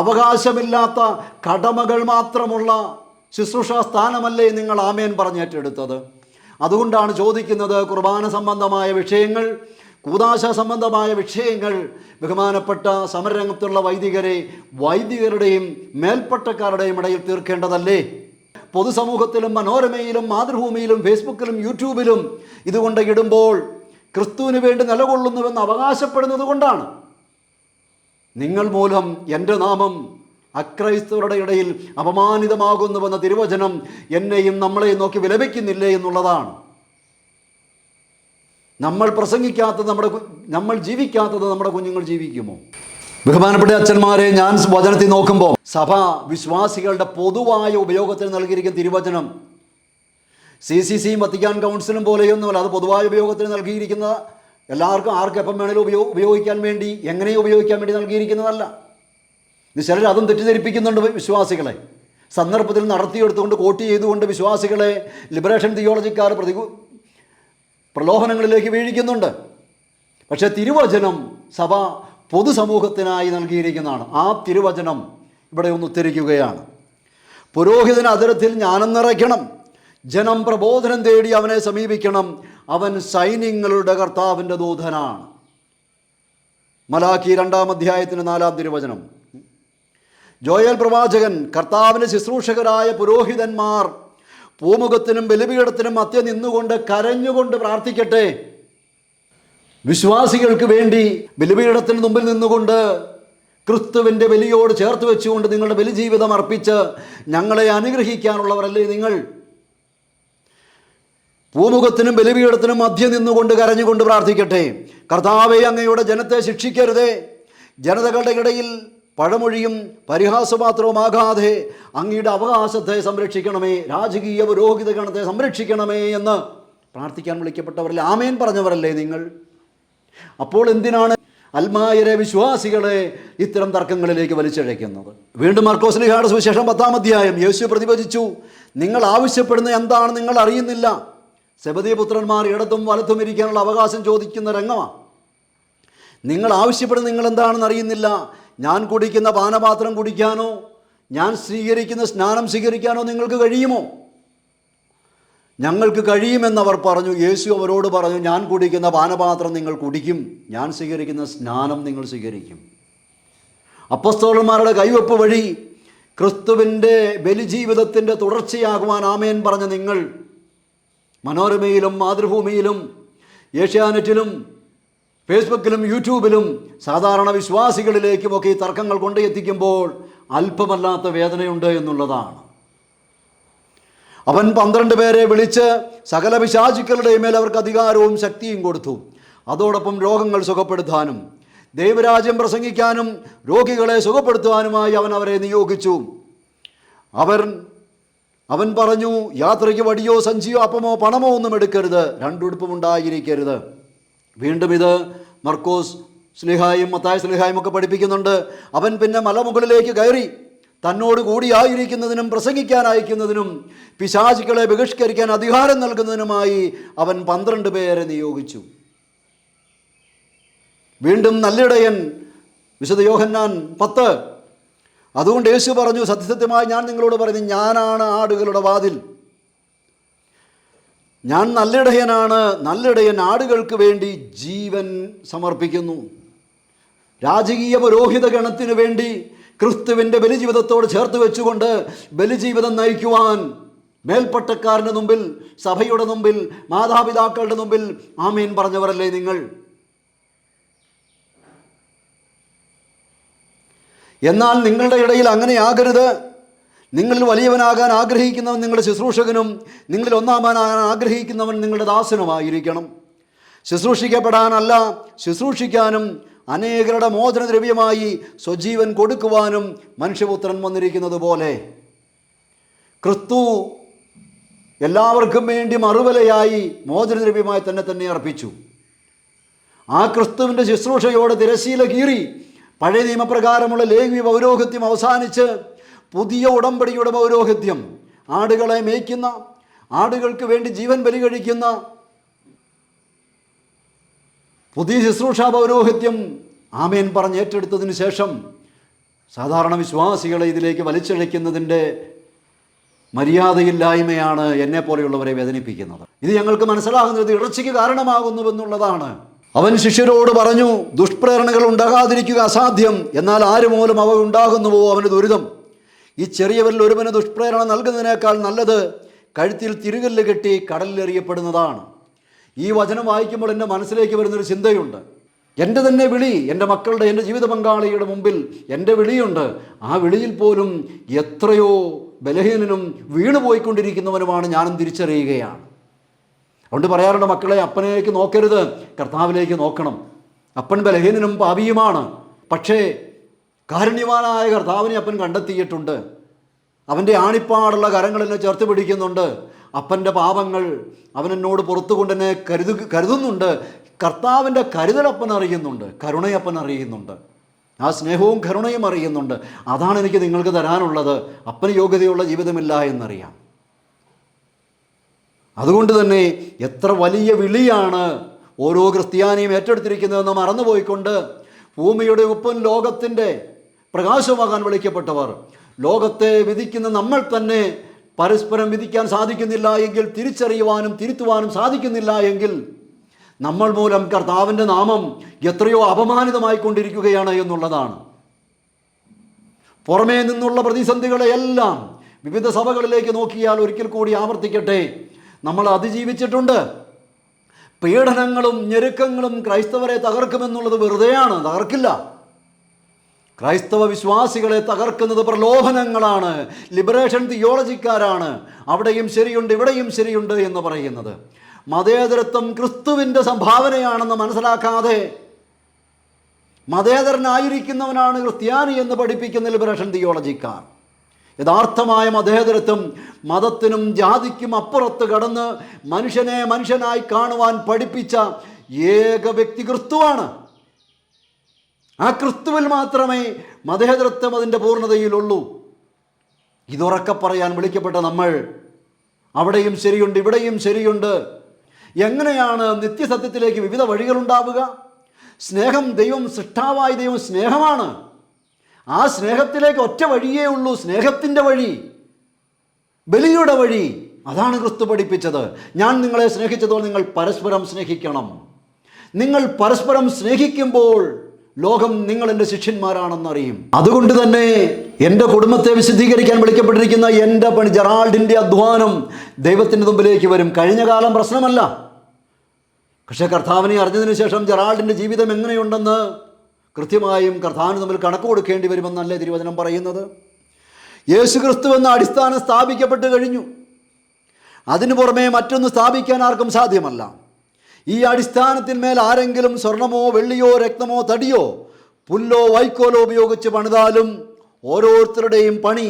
അവകാശമില്ലാത്ത കടമകൾ മാത്രമുള്ള ശുശ്രൂഷാ സ്ഥാനമല്ലേ നിങ്ങൾ ആമേൻ പറഞ്ഞേറ്റെടുത്തത്? അതുകൊണ്ടാണ് ചോദിക്കുന്നത്, കുർബാന സംബന്ധമായ വിഷയങ്ങൾ, കൂദാശ സംബന്ധമായ വിഷയങ്ങൾ ബഹുമാനപ്പെട്ട സമരരംഗത്തുള്ള വൈദികരുടെയും മേൽപ്പട്ടക്കാരുടെയും ഇടയിൽ തീർക്കേണ്ടതല്ലേ? പൊതുസമൂഹത്തിലും മനോരമയിലും മാതൃഭൂമിയിലും ഫേസ്ബുക്കിലും യൂട്യൂബിലും ഇതുകൊണ്ട് ഇടുമ്പോൾ ക്രിസ്തുവിന് വേണ്ടി നിലകൊള്ളുന്നുവെന്ന് അവകാശപ്പെടുന്നത് കൊണ്ടാണ്. നിങ്ങൾ മൂലം എൻ്റെ നാമം അക്രൈസ്തവരുടെ ഇടയിൽ അപമാനിതമാകുന്നുവെന്ന തിരുവചനം എന്നെയും നമ്മളെയും നോക്കി വിലപിക്കുന്നില്ലേ എന്നുള്ളതാണ്. നമ്മൾ പ്രസംഗിക്കാത്തത് നമ്മൾ ജീവിക്കാത്തത് നമ്മുടെ കുഞ്ഞുങ്ങൾ ജീവിക്കുമോ? ബഹുമാനപ്പെട്ട അച്ഛന്മാരെ, ഞാൻ വചനത്തിൽ നോക്കുമ്പോൾ സഭ വിശ്വാസികളുടെ പൊതുവായ ഉപയോഗത്തിന് നൽകിയിരിക്കുന്ന തിരുവചനം CCCയും വത്തിക്കാൻ കൗൺസിലും പോലെയൊന്നുമല്ല. അത് പൊതുവായ ഉപയോഗത്തിന് നൽകിയിരിക്കുന്ന എല്ലാവർക്കും ആർക്കും എപ്പം വേണേലും ഉപയോഗിക്കാൻ വേണ്ടി, എങ്ങനെയും ഉപയോഗിക്കാൻ വേണ്ടി നൽകിയിരിക്കുന്നതല്ല. ഇത് ചിലർ അതും തെറ്റിദ്ധരിപ്പിക്കുന്നുണ്ട് വിശ്വാസികളെ. സന്ദർഭത്തിൽ നടത്തിയെടുത്തുകൊണ്ട് കോട്ട് ചെയ്തുകൊണ്ട് വിശ്വാസികളെ ലിബറേഷൻ തിയോളജിക്കാർ പ്രലോഭനങ്ങളിലേക്ക് വീഴിക്കുന്നുണ്ട്. പക്ഷേ തിരുവചനം സഭ പൊതുസമൂഹത്തിനായി നൽകിയിരിക്കുന്നതാണ്. ആ തിരുവചനം ഇവിടെ ഒന്ന് ഉദ്ധരിക്കുകയാണ്. പുരോഹിതന് അതിരത്തിൽ ജ്ഞാനം നിറയ്ക്കണം, ജനം പ്രബോധനം തേടി അവനെ സമീപിക്കണം, അവൻ സൈന്യങ്ങളുടെ കർത്താവിൻ്റെ ദൂതനാണ്. മലാക്കി 2-ാം അധ്യായത്തിന് 4-ാം തിരുവചനം. ജോയൽ പ്രവാചകൻ, കർത്താവിൻ്റെ ശുശ്രൂഷകരായ പുരോഹിതന്മാർ പൂമുഖത്തിനും ബലിപീഠത്തിനും മധ്യ നിന്നുകൊണ്ട് കരഞ്ഞുകൊണ്ട് പ്രാർത്ഥിക്കട്ടെ. വിശ്വാസികൾക്ക് വേണ്ടി ബലിപീഠത്തിന് മുമ്പിൽ നിന്നുകൊണ്ട് ക്രിസ്തുവിൻ്റെ ബലിയോട് ചേർത്ത് വെച്ചുകൊണ്ട് നിങ്ങളുടെ ബലിജീവിതം അർപ്പിച്ച് ഞങ്ങളെ അനുഗ്രഹിക്കാനുള്ളവരല്ലേ നിങ്ങൾ? പൂമുഖത്തിനും ബലിപീഠത്തിനും മധ്യ നിന്നുകൊണ്ട് കരഞ്ഞുകൊണ്ട് പ്രാർത്ഥിക്കട്ടെ. കർത്താവേ, അങ്ങയുടെ ജനത്തെ ശിക്ഷിക്കരുതേ. ജനതകളുടെ ഇടയിൽ പഴമൊഴിയും പരിഹാസപാത്രവുമാകാതെ അങ്ങയുടെ അവകാശത്തെ സംരക്ഷിക്കണമേ, രാജകീയ പുരോഹിത ഗണത്തെ സംരക്ഷിക്കണമേ എന്ന് പ്രാർത്ഥിക്കാൻ വിളിക്കപ്പെട്ടവരല്ലേ? ആമേൻ പറഞ്ഞവരല്ലേ നിങ്ങൾ? അപ്പോൾ എന്തിനാണ് അൽമായരെ, വിശ്വാസികളെ ഇത്തരം തർക്കങ്ങളിലേക്ക് വലിച്ചഴയ്ക്കുന്നത്? വീണ്ടും മർക്കോസ് ശ്ലീഹായുടെ സുവിശേഷം 10-ാം അധ്യായം യേശു പ്രതിവചിച്ചു, നിങ്ങൾ ആവശ്യപ്പെടുന്ന എന്താണ് നിങ്ങൾ അറിയുന്നില്ല. സെബദീയ പുത്രന്മാർ ഇടത്തും വലത്തും ഇരിക്കാനുള്ള അവകാശം ചോദിക്കുന്ന രംഗമാണ്. നിങ്ങൾ ആവശ്യപ്പെടുന്ന നിങ്ങൾ എന്താണെന്ന് അറിയുന്നില്ല. ഞാൻ കുടിക്കുന്ന പാനപാത്രം കുടിക്കാനോ ഞാൻ സ്വീകരിക്കുന്ന സ്നാനം സ്വീകരിക്കാനോ നിങ്ങൾക്ക് കഴിയുമോ? ഞങ്ങൾക്ക് കഴിയുമെന്നവർ പറഞ്ഞു. യേശു അവരോട് പറഞ്ഞു, ഞാൻ കുടിക്കുന്ന പാനപാത്രം നിങ്ങൾ കുടിക്കും, ഞാൻ സ്വീകരിക്കുന്ന സ്നാനം നിങ്ങൾ സ്വീകരിക്കും. അപ്പസ്തോലന്മാരുടെ കൈവെപ്പ് വഴി ക്രിസ്തുവിൻ്റെ ബലിജീവിതത്തിൻ്റെ തുടർച്ചയാകുവാൻ ആമേൻ പറഞ്ഞ നിങ്ങൾ മനോരമയിലും മാതൃഭൂമിയിലും ഏഷ്യാനെറ്റിലും ഫേസ്ബുക്കിലും യൂട്യൂബിലും സാധാരണ വിശ്വാസികളിലേക്കുമൊക്കെ ഈ തർക്കങ്ങൾ കൊണ്ടെത്തിക്കുമ്പോൾ അല്പമല്ലാത്ത വേദനയുണ്ട് എന്നുള്ളതാണ്. അവൻ 12 പേരെ വിളിച്ച് സകല പിശാചുക്കളുടെ മേൽ അവർക്ക് അധികാരവും ശക്തിയും കൊടുത്തു. അതോടൊപ്പം രോഗങ്ങൾ സുഖപ്പെടുത്താനും ദൈവരാജ്യം പ്രസംഗിക്കാനും രോഗികളെ സുഖപ്പെടുത്തുവാനുമായി അവൻ അവരെ നിയോഗിച്ചു. അവൻ പറഞ്ഞു, യാത്രയ്ക്ക് വടിയോ സഞ്ചിയോ അപ്പമോ പണമോ ഒന്നും എടുക്കരുത്, 2 ഉടുപ്പും ഉണ്ടായിരിക്കരുത്. വീണ്ടും ഇത് മർക്കോസ് ശ്ലീഹായും മത്തായി ശ്ലീഹായും ഒക്കെ പഠിപ്പിക്കുന്നുണ്ട്. അവൻ പിന്നെ മലമുകളിലേക്ക് കയറി തന്നോട് കൂടിയായിരിക്കുന്നതിനും പ്രസംഗിക്കാൻ അയക്കുന്നതിനും പിശാചുക്കളെ ബഹിഷ്കരിക്കാൻ അധികാരം നൽകുന്നതിനുമായി അവൻ 12 പേരെ നിയോഗിച്ചു. വീണ്ടും നല്ലിടയൻ, വിശുദ്ധ യോഹന്നാൻ 10. അതുകൊണ്ട് യേശു പറഞ്ഞു, സത്യസത്യമായി ഞാൻ നിങ്ങളോട് പറയുന്നു, ഞാനാണ് ആടുകളുടെ വാതിൽ. ഞാൻ നല്ലിടയനാണ്. നല്ലിടയൻ ആടുകൾക്ക് വേണ്ടി ജീവൻ സമർപ്പിക്കുന്നു. രാജകീയ പുരോഹിത ഗണത്തിന് വേണ്ടി ക്രിസ്തുവിൻ്റെ ബലിജീവിതത്തോട് ചേർത്ത് വെച്ചുകൊണ്ട് ബലിജീവിതം നയിക്കുവാൻ മേൽപ്പട്ടക്കാരൻ്റെ മുമ്പിൽ, സഭയുടെ മുമ്പിൽ, മാതാപിതാക്കളുടെ മുമ്പിൽ ആമേൻ പറഞ്ഞവരല്ലേ നിങ്ങൾ? എന്നാൽ നിങ്ങളുടെ ഇടയിൽ അങ്ങനെയാകരുത്. നിങ്ങളിൽ വലിയവനാകാൻ ആഗ്രഹിക്കുന്നവൻ നിങ്ങളുടെ ശുശ്രൂഷകനും നിങ്ങളിൽ ഒന്നാമനാകാൻ ആഗ്രഹിക്കുന്നവൻ നിങ്ങളുടെ ദാസനുമായിരിക്കണം. ശുശ്രൂഷിക്കപ്പെടാനല്ല, ശുശ്രൂഷിക്കാനും അനേകരുടെ മോചനദ്രവ്യമായി സ്വജീവൻ കൊടുക്കുവാനും മനുഷ്യപുത്രൻ വന്നിരിക്കുന്നത് പോലെ ക്രിസ്തു എല്ലാവർക്കും വേണ്ടി മറുവിലയായി മോചനദ്രവ്യമായി തന്നെ അർപ്പിച്ചു. ആ ക്രിസ്തുവിൻ്റെ ശുശ്രൂഷയോട് തിരശീല കീറി പഴയ നിയമപ്രകാരമുള്ള ലേവ്യ പൗരോഹിത്യം അവസാനിച്ച് പുതിയ ഉടമ്പടിയുടെ പൗരോഹിത്യം, ആടുകളെ മേയ്ക്കുന്ന, ആടുകൾക്ക് വേണ്ടി ജീവൻ ബലി കഴിക്കുന്ന പുതിയ ശുശ്രൂഷാ പൗരോഹിത്യം ആമേൻ പറഞ്ഞ് ഏറ്റെടുത്തതിന് ശേഷം സാധാരണ വിശ്വാസികളെ ഇതിലേക്ക് വലിച്ചഴയ്ക്കുന്നതിൻ്റെ മര്യാദയില്ലായ്മയാണ് എന്നെപ്പോലെയുള്ളവരെ വേദനിപ്പിക്കുന്നത്. ഇത് ഞങ്ങൾക്ക് മനസ്സിലാകുന്നത് ഇടർച്ചയ്ക്ക് കാരണമാകുന്നുവെന്നുള്ളതാണ്. അവൻ ശിഷ്യരോട് പറഞ്ഞു, ദുഷ്പ്രേരണകൾ ഉണ്ടാകാതിരിക്കുക അസാധ്യം, എന്നാൽ ആര് മൂലം അവ ഉണ്ടാകുന്നുവോ അവന് ദുരിതം. ഈ ചെറിയവരിൽ ഒരുവന് ദുഷ്പ്രേരണ നൽകുന്നതിനേക്കാൾ നല്ലത് കഴുത്തിൽ തിരുകല്ല് കെട്ടി കടലിലെറിയപ്പെടുന്നതാണ്. ഈ വചനം വായിക്കുമ്പോൾ എൻ്റെ മനസ്സിലേക്ക് വരുന്നൊരു ചിന്തയുണ്ട്. എൻ്റെ തന്നെ വിളി, എൻ്റെ മക്കളുടെ, എൻ്റെ ജീവിത പങ്കാളിയുടെ മുമ്പിൽ എൻ്റെ വിളിയുണ്ട്. ആ വിളിയിൽ പോലും എത്രയോ ബലഹീനനും വീണുപോയിക്കൊണ്ടിരിക്കുന്നവനുമാണ് ഞാനും തിരിച്ചറിയുകയാണ്. അതുകൊണ്ട് പറയാറുണ്ട്, മക്കളെ അപ്പനിലേക്ക് നോക്കരുത്, കർത്താവിലേക്ക് നോക്കണം. അപ്പൻ ബലഹീനനും പാപിയുമാണ്. പക്ഷേ കാരുണ്യവാനായ കർത്താവിനെ അപ്പൻ കണ്ടെത്തിയിട്ടുണ്ട്. അവൻ്റെ ആണിപ്പാടുള്ള കരങ്ങളെന്നെ ചേർത്ത് പിടിക്കുന്നുണ്ട്. അപ്പൻ്റെ പാപങ്ങൾ അവനെന്നോട് പുറത്തുകൊണ്ട് എന്നെ കരുതുന്നുണ്ട്. കർത്താവിൻ്റെ കരുതലപ്പൻ അറിയുന്നുണ്ട്, കരുണയപ്പൻ അറിയുന്നുണ്ട്, ആ സ്നേഹവും കരുണയും അറിയുന്നുണ്ട്. അതാണ് എനിക്ക് നിങ്ങൾക്ക് തരാനുള്ളത്. അപ്പന് യോഗ്യതയുള്ള ജീവിതമില്ല എന്നറിയാം. അതുകൊണ്ട് തന്നെ എത്ര വലിയ വിളിയാണ് ഓരോ ക്രിസ്ത്യാനിയും ഏറ്റെടുത്തിരിക്കുന്നതെന്ന് മറന്നുപോയിക്കൊണ്ട് ഭൂമിയുടെ ഉപ്പും ലോകത്തിൻ്റെ പ്രകാശമാകാൻ വിളിക്കപ്പെട്ടവർ, ലോകത്തെ വിധിക്കുന്ന നമ്മൾ തന്നെ പരസ്പരം വിധിക്കാൻ സാധിക്കുന്നില്ല എങ്കിൽ, തിരിച്ചറിയുവാനും തിരുത്തുവാനും സാധിക്കുന്നില്ല എങ്കിൽ, നമ്മൾ മൂലം കർത്താവിൻ്റെ നാമം എത്രയോ അപമാനിതമായിക്കൊണ്ടിരിക്കുകയാണ് എന്നുള്ളതാണ്. പുറമേ നിന്നുള്ള പ്രതിസന്ധികളെയെല്ലാം വിവിധ സഭകളിലേക്ക് നോക്കിയാൽ ഒരിക്കൽ കൂടി ആവർത്തിക്കട്ടെ, നമ്മൾ അതിജീവിച്ചിട്ടുണ്ട്. പീഡനങ്ങളും ഞെരുക്കങ്ങളും ക്രൈസ്തവരെ തകർക്കുമെന്നുള്ളത് വെറുതെയാണ്, തകർക്കില്ല. ക്രൈസ്തവ വിശ്വാസികളെ തകർക്കുന്നത് പ്രലോഭനങ്ങളാണ്, ലിബറേഷൻ തിയോളജിക്കാരാണ്. അവിടെയും ശരിയുണ്ട് ഇവിടെയും ശരിയുണ്ട് എന്ന് പറയുന്നത്. മതേതരത്വം ക്രിസ്തുവിൻ്റെ സംഭാവനയാണെന്ന് മനസ്സിലാക്കാതെ മതേതരനായിരിക്കുന്നവനാണ് ക്രിസ്ത്യാനി എന്ന് പഠിപ്പിക്കുന്ന ലിബറേഷൻ തിയോളജിക്കാർ. യഥാർത്ഥമായ മതേതരത്വം മതത്തിനും ജാതിക്കും അപ്പുറത്ത് കടന്ന് മനുഷ്യനെ മനുഷ്യനായി കാണുവാൻ പഠിപ്പിച്ച ഏക വ്യക്തി ക്രിസ്തുവാണ്. ആ ക്രിസ്തുവിൽ മാത്രമേ മതേതരത്വം അതിൻ്റെ പൂർണ്ണതയിലുള്ളൂ. ഇതുറക്കെ പറയാൻ വിളിക്കപ്പെട്ട നമ്മൾ അവിടെയും ശരിയുണ്ട് ഇവിടെയും ശരിയുണ്ട്. എങ്ങനെയാണ് നിത്യസത്യത്തിലേക്ക് വിവിധ വഴികളുണ്ടാവുക? സ്നേഹം, ദൈവം സൃഷ്ടാവായ ദൈവം സ്നേഹമാണ്. ആ സ്നേഹത്തിലേക്ക് ഒറ്റ വഴിയേ ഉള്ളൂ, സ്നേഹത്തിൻ്റെ വഴി, ബലിയുടെ വഴി. അതാണ് ക്രിസ്തു പഠിപ്പിച്ചത്. ഞാൻ നിങ്ങളെ സ്നേഹിച്ചതുപോലെ നിങ്ങൾ പരസ്പരം സ്നേഹിക്കണം. നിങ്ങൾ പരസ്പരം സ്നേഹിക്കുമ്പോൾ ലോകം നിങ്ങൾ എൻ്റെ ശിഷ്യന്മാരാണെന്നറിയും. അതുകൊണ്ട് തന്നെ എൻ്റെ കുടുംബത്തെ വിശദീകരിക്കാൻ വിളിക്കപ്പെട്ടിരിക്കുന്ന എൻ്റെ പണി, ജെറാൾഡിൻ്റെ അധ്വാനം ദൈവത്തിൻ്റെ മുമ്പിലേക്ക് വരും. കഴിഞ്ഞ കാലം പ്രശ്നമല്ല. പക്ഷേ കർത്താവിനെ അറിഞ്ഞതിന് ശേഷം ജെറാൾഡിൻ്റെ ജീവിതം എങ്ങനെയുണ്ടെന്ന് കൃത്യമായും കർത്താവിന് തമ്മിൽ കണക്ക് കൊടുക്കേണ്ടി വരുമെന്നല്ലേ തിരുവചനം പറയുന്നത്. യേശു ക്രിസ്തു എന്ന അടിസ്ഥാനം സ്ഥാപിക്കപ്പെട്ട് കഴിഞ്ഞു. അതിനു പുറമെ മറ്റൊന്ന് സ്ഥാപിക്കാൻ ആർക്കും സാധ്യമല്ല. ഈ അടിസ്ഥാനത്തിന്മേൽ ആരെങ്കിലും സ്വർണമോ വെള്ളിയോ രക്തമോ തടിയോ പുല്ലോ വൈക്കോലോ ഉപയോഗിച്ച് പണിതാലും ഓരോരുത്തരുടെയും പണി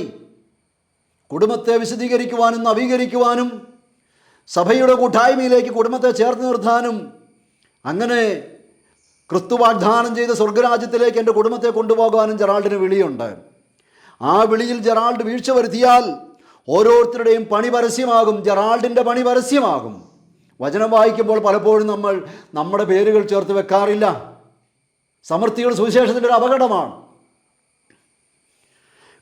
കുടുംബത്തെ വിശദീകരിക്കുവാനും നവീകരിക്കുവാനും സഭയുടെ കൂട്ടായ്മയിലേക്ക് കുടുംബത്തെ ചേർത്ത് നിർത്താനും അങ്ങനെ ക്രിസ്തു വാഗ്ദാനം ചെയ്ത സ്വർഗരാജ്യത്തിലേക്ക് എൻ്റെ കുടുംബത്തെ കൊണ്ടുപോകാനും ജെറാൾഡിന് വിളിയുണ്ട്. ആ വിളിയിൽ ജെറാൾഡ് വീഴ്ച വരുത്തിയാൽ ഓരോരുത്തരുടെയും പണി പരസ്യമാകും, ജെറാൾഡിൻ്റെ പണി പരസ്യമാകും. വചനം വായിക്കുമ്പോൾ പലപ്പോഴും നമ്മൾ നമ്മുടെ പേരുകൾ ചേർത്ത് വെക്കാറില്ല. സമൃദ്ധികൾ സുവിശേഷത്തിൻ്റെ ഒരു അപകടമാണ്.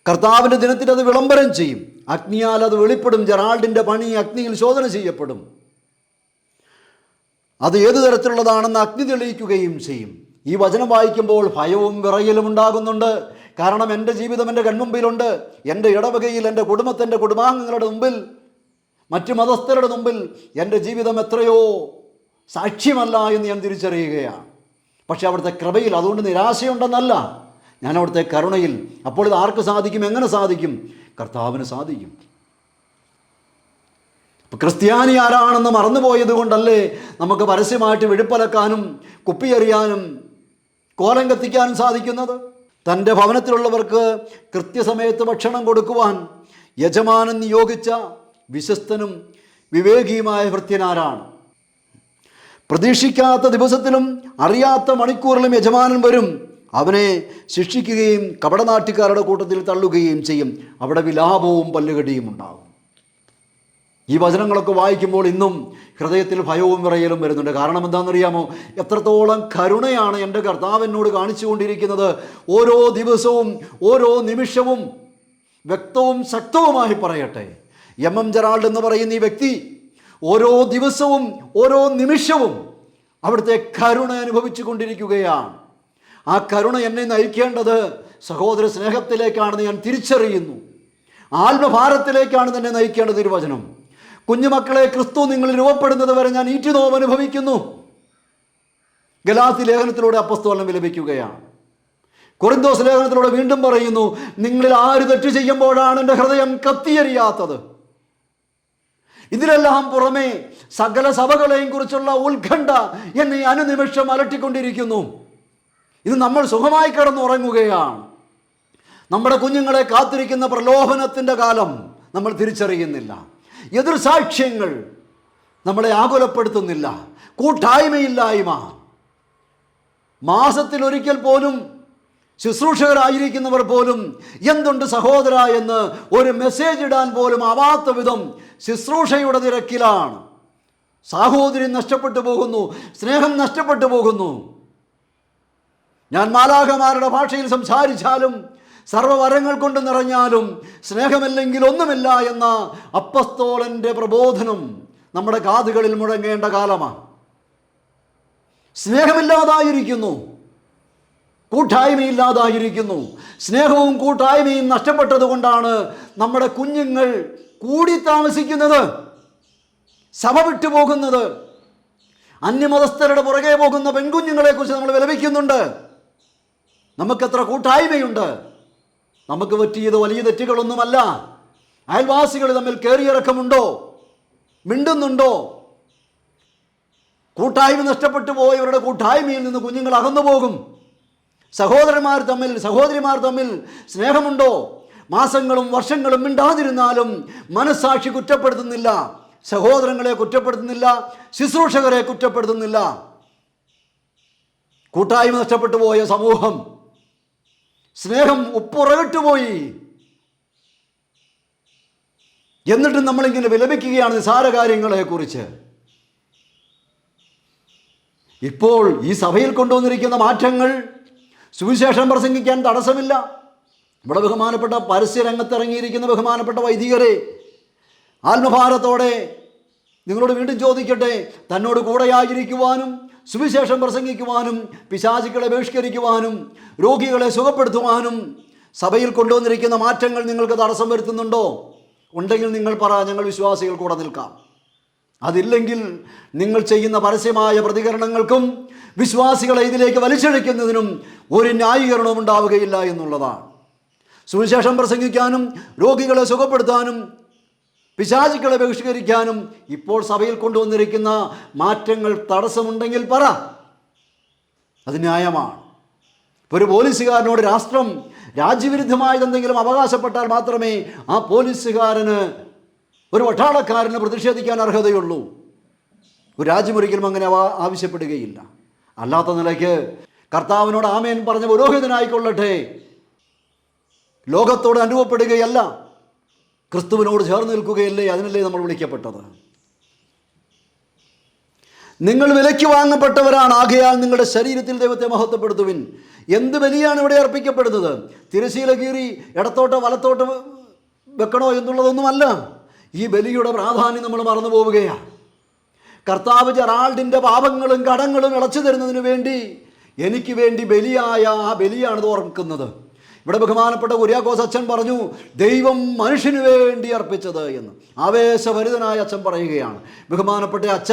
കർത്താവിൻ്റെ ദിനത്തിൽ അത് വിളംബരം ചെയ്യും, അഗ്നിയാൽ അത് വെളിപ്പെടും. ജെറാൾഡിൻ്റെ പണി അഗ്നിയിൽ ശോധന ചെയ്യപ്പെടും. അത് ഏതു തരത്തിലുള്ളതാണെന്ന് അഗ്നി തെളിയിക്കുകയും ചെയ്യും. ഈ വചനം വായിക്കുമ്പോൾ ഭയവും വിറയലും ഉണ്ടാകുന്നുണ്ട്. കാരണം എൻ്റെ ജീവിതം എൻ്റെ കൺമുമ്പിലുണ്ട്. എൻ്റെ ഇടവകയിൽ, എൻ്റെ കുടുംബത്തിൻ്റെ കുടുംബാംഗങ്ങളുടെ മുമ്പിൽ, മറ്റു മതസ്ഥരുടെ മുമ്പിൽ എൻ്റെ ജീവിതം എത്രയോ സാക്ഷ്യമല്ല എന്ന് ഞാൻ തിരിച്ചറിയുകയാണ്. പക്ഷേ അവിടുത്തെ കൃപയിൽ അതുകൊണ്ട് നിരാശയുണ്ടെന്നല്ല, ഞാൻ അവിടുത്തെ കരുണയിൽ. അപ്പോൾ ഇത് ആർക്ക് സാധിക്കും? എങ്ങനെ സാധിക്കും? കർത്താവിന് സാധിക്കും. ക്രിസ്ത്യാനി ആരാണെന്ന് മറന്നുപോയത് കൊണ്ടല്ലേ നമുക്ക് പരസ്യമായിട്ട് വെടിപ്പലക്കാനും കുപ്പിയെറിയാനും കോലം കത്തിക്കാനും സാധിക്കുന്നത്. തൻ്റെ ഭവനത്തിലുള്ളവർക്ക് കൃത്യസമയത്ത് ഭക്ഷണം കൊടുക്കുവാൻ യജമാനൻ നിയോഗിച്ച വിശ്വസ്തനും വിവേകിയുമായ ഭൃത്യനാരാണ്. പ്രതീക്ഷിക്കാത്ത ദിവസത്തിലും അറിയാത്ത മണിക്കൂറിലും യജമാനൻ വരും. അവനെ ശിക്ഷിക്കുകയും കപടനാട്ടുകാരുടെ കൂട്ടത്തിൽ തള്ളുകയും ചെയ്യും. അവിടെ വിലാപവും പല്ലുകടിയും ഉണ്ടാകും. ഈ വചനങ്ങളൊക്കെ വായിക്കുമ്പോൾ ഇന്നും ഹൃദയത്തിൽ ഭയവും വിറയലും വരുന്നുണ്ട്. കാരണം എന്താണെന്നറിയാമോ? എത്രത്തോളം കരുണയാണ് എൻ്റെ കർത്താവ് എന്നോട് കാണിച്ചു കൊണ്ടിരിക്കുന്നത്. ഓരോ ദിവസവും ഓരോ നിമിഷവും വ്യക്തവും ശക്തവുമായി പറയട്ടെ, എം ജെറാൾഡ് എന്ന് പറയുന്ന ഈ വ്യക്തി ഓരോ ദിവസവും ഓരോ നിമിഷവും അവിടുത്തെ കരുണ അനുഭവിച്ചു കൊണ്ടിരിക്കുകയാണ്. ആ കരുണ എന്നെ നയിക്കേണ്ടത് സഹോദര സ്നേഹത്തിലേക്കാണെന്ന് ഞാൻ തിരിച്ചറിയുന്നു. ആത്മഭാരത്തിലേക്കാണ് തന്നെ നയിക്കേണ്ടത് തിരുവചനം. കുഞ്ഞുമക്കളെ, ക്രിസ്തു നിങ്ങളിൽ രൂപപ്പെടുന്നത് വരെ ഞാൻ ഈറ്റുനോവ് അനുഭവിക്കുന്നു. ഗലാത്യ ലേഖനത്തിലൂടെ അപ്പസ്തോലൻ വിലപിക്കുകയാണ്. കൊറിന്തോസ് ലേഖനത്തിലൂടെ വീണ്ടും പറയുന്നു, നിങ്ങളിൽ ആര് തെറ്റ് ചെയ്യുമ്പോഴാണ് എൻ്റെ ഹൃദയം കത്തിയെരിയാത്തത്. ഇതിലെല്ലാം പുറമെ സകല സഭകളെയും കുറിച്ചുള്ള ഉത്കണ്ഠ എന്നെ അനുനിമിഷം അലട്ടിക്കൊണ്ടിരിക്കുന്നു. ഇത് നമ്മൾ സുഖമായി കിടന്നുറങ്ങുകയാണ്. നമ്മുടെ കുഞ്ഞുങ്ങളെ കാത്തിരിക്കുന്ന പ്രലോഭനത്തിൻ്റെ കാലം നമ്മൾ തിരിച്ചറിയുന്നില്ല. എതിർ സാക്ഷ്യങ്ങൾ നമ്മളെ ആകുലപ്പെടുത്തുന്നില്ല. കൂട്ടായ്മയില്ലായ്മ, മാസത്തിലൊരിക്കൽ പോലും ശുശ്രൂഷകരായിരിക്കുന്നവർ പോലും എന്തുണ്ട് സഹോദര എന്ന് ഒരു മെസ്സേജ് ഇടാൻ പോലും ആവാത്ത വിധം ശുശ്രൂഷയുടെ തിരക്കിലാണ്. സാഹോദര്യം നഷ്ടപ്പെട്ടു പോകുന്നു, സ്നേഹം നഷ്ടപ്പെട്ടു പോകുന്നു. ഞാൻ മാലാഖമാരുടെ ഭാഷയിൽ സംസാരിച്ചാലും സർവ്വവരങ്ങൾ കൊണ്ട് നിറഞ്ഞാലും സ്നേഹമില്ലെങ്കിൽ ഒന്നുമില്ല എന്ന അപ്പസ്തോലൻ്റെ പ്രബോധനം നമ്മുടെ കാതുകളിൽ മുഴങ്ങേണ്ട കാലമാണ്. സ്നേഹമില്ലാതായിരിക്കുന്നു. കൂട്ടായ്മയില്ലാതായിരിക്കുന്നു. സ്നേഹവും കൂട്ടായ്മയും നഷ്ടപ്പെട്ടത് കൊണ്ടാണ് നമ്മുടെ കുഞ്ഞുങ്ങൾ കൂടി താമസിക്കുന്നത്, സഭ വിട്ടുപോകുന്നത്. അന്യമതസ്ഥരുടെ പുറകെ പോകുന്ന പെൺകുഞ്ഞുങ്ങളെക്കുറിച്ച് നമ്മൾ വിലപിക്കുന്നുണ്ട്. നമുക്കെത്ര കൂട്ടായ്മയുണ്ട്. നമുക്ക് പറ്റിയത് വലിയ തെറ്റുകളൊന്നുമല്ല. അയൽവാസികൾ തമ്മിൽ കയറിയിറക്കമുണ്ടോ? മിണ്ടുന്നുണ്ടോ? കൂട്ടായ്മ നഷ്ടപ്പെട്ടു പോയവരുടെ കൂട്ടായ്മയിൽ നിന്ന് കുഞ്ഞുങ്ങൾ അകന്നു പോകും. സഹോദരിമാർ തമ്മിൽ സ്നേഹമുണ്ടോ? മാസങ്ങളും വർഷങ്ങളും മിണ്ടാതിരുന്നാലും മനസ്സാക്ഷി കുറ്റപ്പെടുത്തുന്നില്ല, സഹോദരങ്ങളെ കുറ്റപ്പെടുത്തുന്നില്ല, ശുശ്രൂഷകരെ കുറ്റപ്പെടുത്തുന്നില്ല. കൂട്ടായ്മ നഷ്ടപ്പെട്ടു പോയ സമൂഹം, സ്നേഹം ഉപ്പുറകിട്ടുപോയി. എന്നിട്ടും നമ്മളിങ്ങനെ വിലപിക്കുകയാണ് നിസാര കാര്യങ്ങളെക്കുറിച്ച്. ഇപ്പോൾ ഈ സഭയിൽ കൊണ്ടുവന്നിരിക്കുന്ന മാറ്റങ്ങൾ സുവിശേഷം പ്രസംഗിക്കാൻ തടസ്സമില്ല. ഇവിടെ ബഹുമാനപ്പെട്ട പരസ്യരംഗത്തിറങ്ങിയിരിക്കുന്ന ബഹുമാനപ്പെട്ട വൈദികരെ, ആത്മഭാരത്തോടെ നിങ്ങളോട് വീണ്ടും ചോദിക്കട്ടെ, തന്നോട് കൂടെയായിരിക്കുവാനും സുവിശേഷം പ്രസംഗിക്കുവാനും പിശാചുക്കളെ ബഹിഷ്കരിക്കുവാനും രോഗികളെ സുഖപ്പെടുത്തുവാനും സഭയിൽ കൊണ്ടുവന്നിരിക്കുന്ന മാറ്റങ്ങൾ നിങ്ങൾക്ക് തടസ്സം വരുത്തുന്നുണ്ടോ? ഉണ്ടെങ്കിൽ നിങ്ങൾ പറ, ഞങ്ങൾ വിശ്വാസികൾ കൂടെ നിൽക്കാം. അതില്ലെങ്കിൽ നിങ്ങൾ ചെയ്യുന്ന പരസ്യമായ പ്രതികരണങ്ങൾക്കും വിശ്വാസികളെ ഇതിലേക്ക് വലിച്ചഴിക്കുന്നതിനും ഒരു ന്യായീകരണവും ഉണ്ടാവുകയില്ല എന്നുള്ളതാണ്. സുവിശേഷം പ്രസംഗിക്കാനും രോഗികളെ സുഖപ്പെടുത്താനും പിശാചുക്കളെ ബഹിഷ്കരിക്കാനും ഇപ്പോൾ സഭയിൽ കൊണ്ടുവന്നിരിക്കുന്ന മാറ്റങ്ങൾ തടസ്സമുണ്ടെങ്കിൽ പറ, അത് ന്യായമാണ്. ഒരു പോലീസുകാരനോട് രാഷ്ട്രം രാജ്യവിരുദ്ധമായതെന്തെങ്കിലും അവകാശപ്പെട്ടാൽ മാത്രമേ ആ പോലീസുകാരന്, ഒരു പട്ടാളക്കാരന് പ്രതിഷേധിക്കാൻ അർഹതയുള്ളൂ. ഒരു രാജ്യം ഒരിക്കലും അങ്ങനെ ആവശ്യപ്പെടുകയില്ല. അല്ലാത്ത നിലയ്ക്ക് കർത്താവിനോട് ആമേൻ പറഞ്ഞ പുരോഹിതനായിക്കൊള്ളട്ടെ, ലോകത്തോട് അനുഭവപ്പെടുകയല്ല, ക്രിസ്തുവിനോട് ചേർന്ന് നിൽക്കുകയല്ലേ, അതിനല്ലേ നമ്മൾ വിളിക്കപ്പെട്ടത്. നിങ്ങൾ വിലയ്ക്ക് വാങ്ങപ്പെട്ടവരാണ്, ആകയാൽ നിങ്ങളുടെ ശരീരത്തിൽ ദൈവത്തെ മഹത്വപ്പെടുത്തുവിൻ. എന്ത് ബലിയാണ് ഇവിടെ അർപ്പിക്കപ്പെടുന്നത്? തിരശീല കീറി ഇടത്തോട്ടോ വലത്തോട്ടോ വെക്കണോ എന്നുള്ളതൊന്നുമല്ല. ഈ ബലിയുടെ പ്രാധാന്യം നമ്മൾ മറന്നു പോവുകയാണ്. കർത്താവ് ജെറാൾഡിൻ്റെ പാപങ്ങളും കടങ്ങളും ഇളച്ചു തരുന്നതിന് വേണ്ടി എനിക്ക് വേണ്ടി ബലിയായ ആ ബലിയാണിത് ഓർക്കുന്നത്. ഇവിടെ ബഹുമാനപ്പെട്ട കുര്യാക്കോസ് അച്ഛൻ പറഞ്ഞു, ദൈവം മനുഷ്യന് വേണ്ടി അർപ്പിച്ചത് എന്ന്. ആവേശഭരിതനായ അച്ഛൻ പറയുകയാണ്, ബഹുമാനപ്പെട്ട അച്ഛ,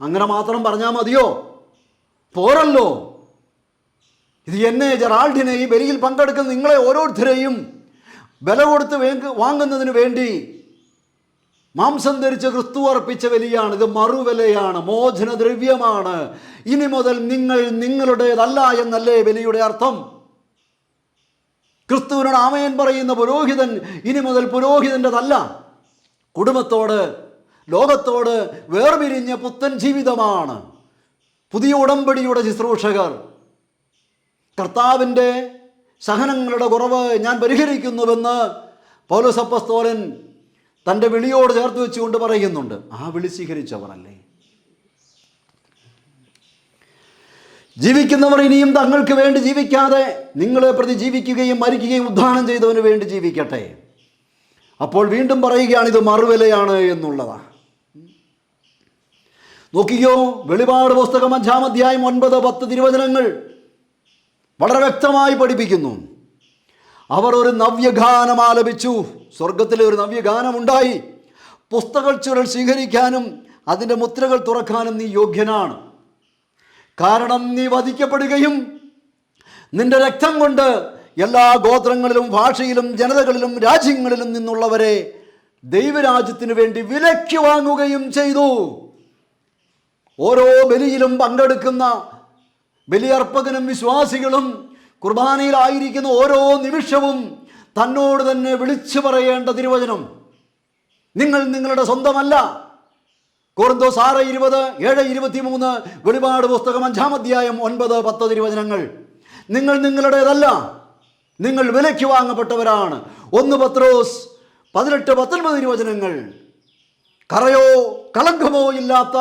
അങ്ങനെ മാത്രം പറഞ്ഞാൽ മതിയോ? പോരല്ലോ. ഇത് എന്നെ, ജെറാൾഡിനെ, ഈ ബലിയിൽ പങ്കെടുക്കുന്ന നിങ്ങളെ ഓരോരുത്തരെയും വില കൊടുത്ത് വാങ്ങുന്നതിന് വേണ്ടി മാംസം ധരിച്ച് ക്രിസ്തു അർപ്പിച്ച ബലിയാണ്. ഇത് മറുവിലയാണ്, മോചനദ്രവ്യമാണ്. ഇനി മുതൽ നിങ്ങൾ നിങ്ങളുടേതല്ല എന്നല്ലേ ബലിയുടെ അർത്ഥം? ക്രിസ്തുവിനോട് ആമേൻ പറയുന്ന പുരോഹിതൻ ഇനി മുതൽ പുരോഹിതൻ്റെതല്ല. കുടുംബത്തോട്, ലോകത്തോട് വേർപിരിഞ്ഞ പുത്തൻ ജീവിതമാണ് പുതിയ ഉടമ്പടിയുടെ ശുശ്രൂഷകർ. കർത്താവിൻ്റെ സഹനങ്ങളുടെ കുറവ് ഞാൻ പരിഹരിക്കുന്നുവെന്ന് പൗലോസ് അപ്പോസ്തലൻ തൻ്റെ വിളിയോട് ചേർത്ത് വെച്ചുകൊണ്ട് പറയുന്നുണ്ട്. ആ വിളി സ്വീകരിച്ചവരല്ലേ. ജീവിക്കുന്നവർ ഇനിയും തങ്ങൾക്ക് വേണ്ടി ജീവിക്കാതെ നിങ്ങളെ പ്രതി ജീവിക്കുകയും മരിക്കുകയും ഉദ്ധാനം ചെയ്തവന് വേണ്ടി ജീവിക്കട്ടെ. അപ്പോൾ വീണ്ടും പറയുകയാണ്, ഇത് മറുവിലയാണ് എന്നുള്ളതാണ്. നോക്കിയോ, വെളിപാട് പുസ്തകം 5-ാം അധ്യായം 9-10 തിരുവചനങ്ങൾ വളരെ വ്യക്തമായി പഠിപ്പിക്കുന്നു. അവർ ഒരു നവ്യഗാനം ആലപിച്ചു. സ്വർഗത്തിലെ ഒരു നവ്യഗാനമുണ്ടായി. പുസ്തക ചുരുൾ സ്വീകരിക്കാനും അതിൻ്റെ മുദ്രകൾ തുറക്കാനും നീ യോഗ്യനാണ്. കാരണം നീ വധിക്കപ്പെടുകയും നിന്റെ രക്തം കൊണ്ട് എല്ലാ ഗോത്രങ്ങളിലും ഭാഷയിലും ജനതകളിലും രാജ്യങ്ങളിലും നിന്നുള്ളവരെ ദൈവരാജ്യത്തിന് വേണ്ടി വിലയ്ക്ക് വാങ്ങുകയും ചെയ്തു. ഓരോ ബലിയിലും പങ്കെടുക്കുന്ന ബലിയർപ്പകനും വിശ്വാസികളും കുർബാനയിലായിരിക്കുന്ന ഓരോ നിമിഷവും തന്നോട് തന്നെ വിളിച്ചു പറയേണ്ട തിരുവചനം, നിങ്ങൾ നിങ്ങളുടെ സ്വന്തമല്ല. കൊറിന്തോസ് 6:20, 7:23, വെളിപാട് പുസ്തകം 5-ാം അധ്യായം 9-10 തിരുവചനങ്ങൾ. നിങ്ങൾ നിങ്ങളുടേതല്ല, നിങ്ങൾ വിലയ്ക്ക് വാങ്ങപ്പെട്ടവരാണ്. 1 പത്രോസ് 18-19 തിരുവചനങ്ങൾ. കറയോ കളങ്കമോ ഇല്ലാത്ത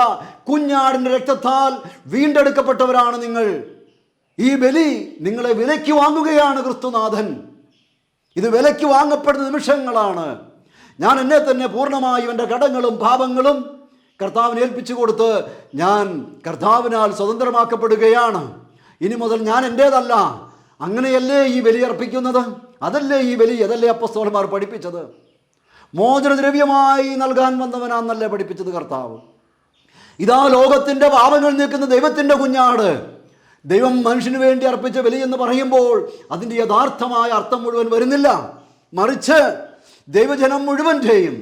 കുഞ്ഞാടിൻ്റെ രക്തത്താൽ വീണ്ടെടുക്കപ്പെട്ടവരാണ് നിങ്ങൾ. ഈ ബലി നിങ്ങളെ വിലയ്ക്ക് വാങ്ങുകയാണ് ക്രിസ്തുനാഥൻ. ഇത് വിലയ്ക്ക് വാങ്ങപ്പെടുന്ന നിമിഷങ്ങളാണ്. ഞാൻ എന്നെ തന്നെ പൂർണ്ണമായും എൻ്റെ കടങ്ങളും പാപങ്ങളും കർത്താവിന് ഏൽപ്പിച്ചു കൊടുത്ത് ഞാൻ കർത്താവിനാൽ സ്വതന്ത്രമാക്കപ്പെടുകയാണ്. ഇനി മുതൽ ഞാൻ എൻ്റേതല്ല, അങ്ങനെയല്ലേ ഈ ബലി അർപ്പിക്കുന്നത്? അതല്ലേ ഈ ബലി? അതല്ലേ അപ്പോസ്തലന്മാർ പഠിപ്പിച്ചത്? മോചനദ്രവ്യമായി നൽകാൻ വന്നവനാന്നല്ലേ പഠിപ്പിച്ചത് കർത്താവ്? ഇതാ ലോകത്തിൻ്റെ പാപങ്ങൾ നീക്കുന്ന ദൈവത്തിൻ്റെ കുഞ്ഞാട്. ദൈവം മനുഷ്യന് വേണ്ടി അർപ്പിച്ച ബലി എന്ന് പറയുമ്പോൾ അതിൻ്റെ യഥാർത്ഥമായ അർത്ഥം മുഴുവൻ വരുന്നില്ല. മറിച്ച് ദൈവജനം മുഴുവൻ്റെയും,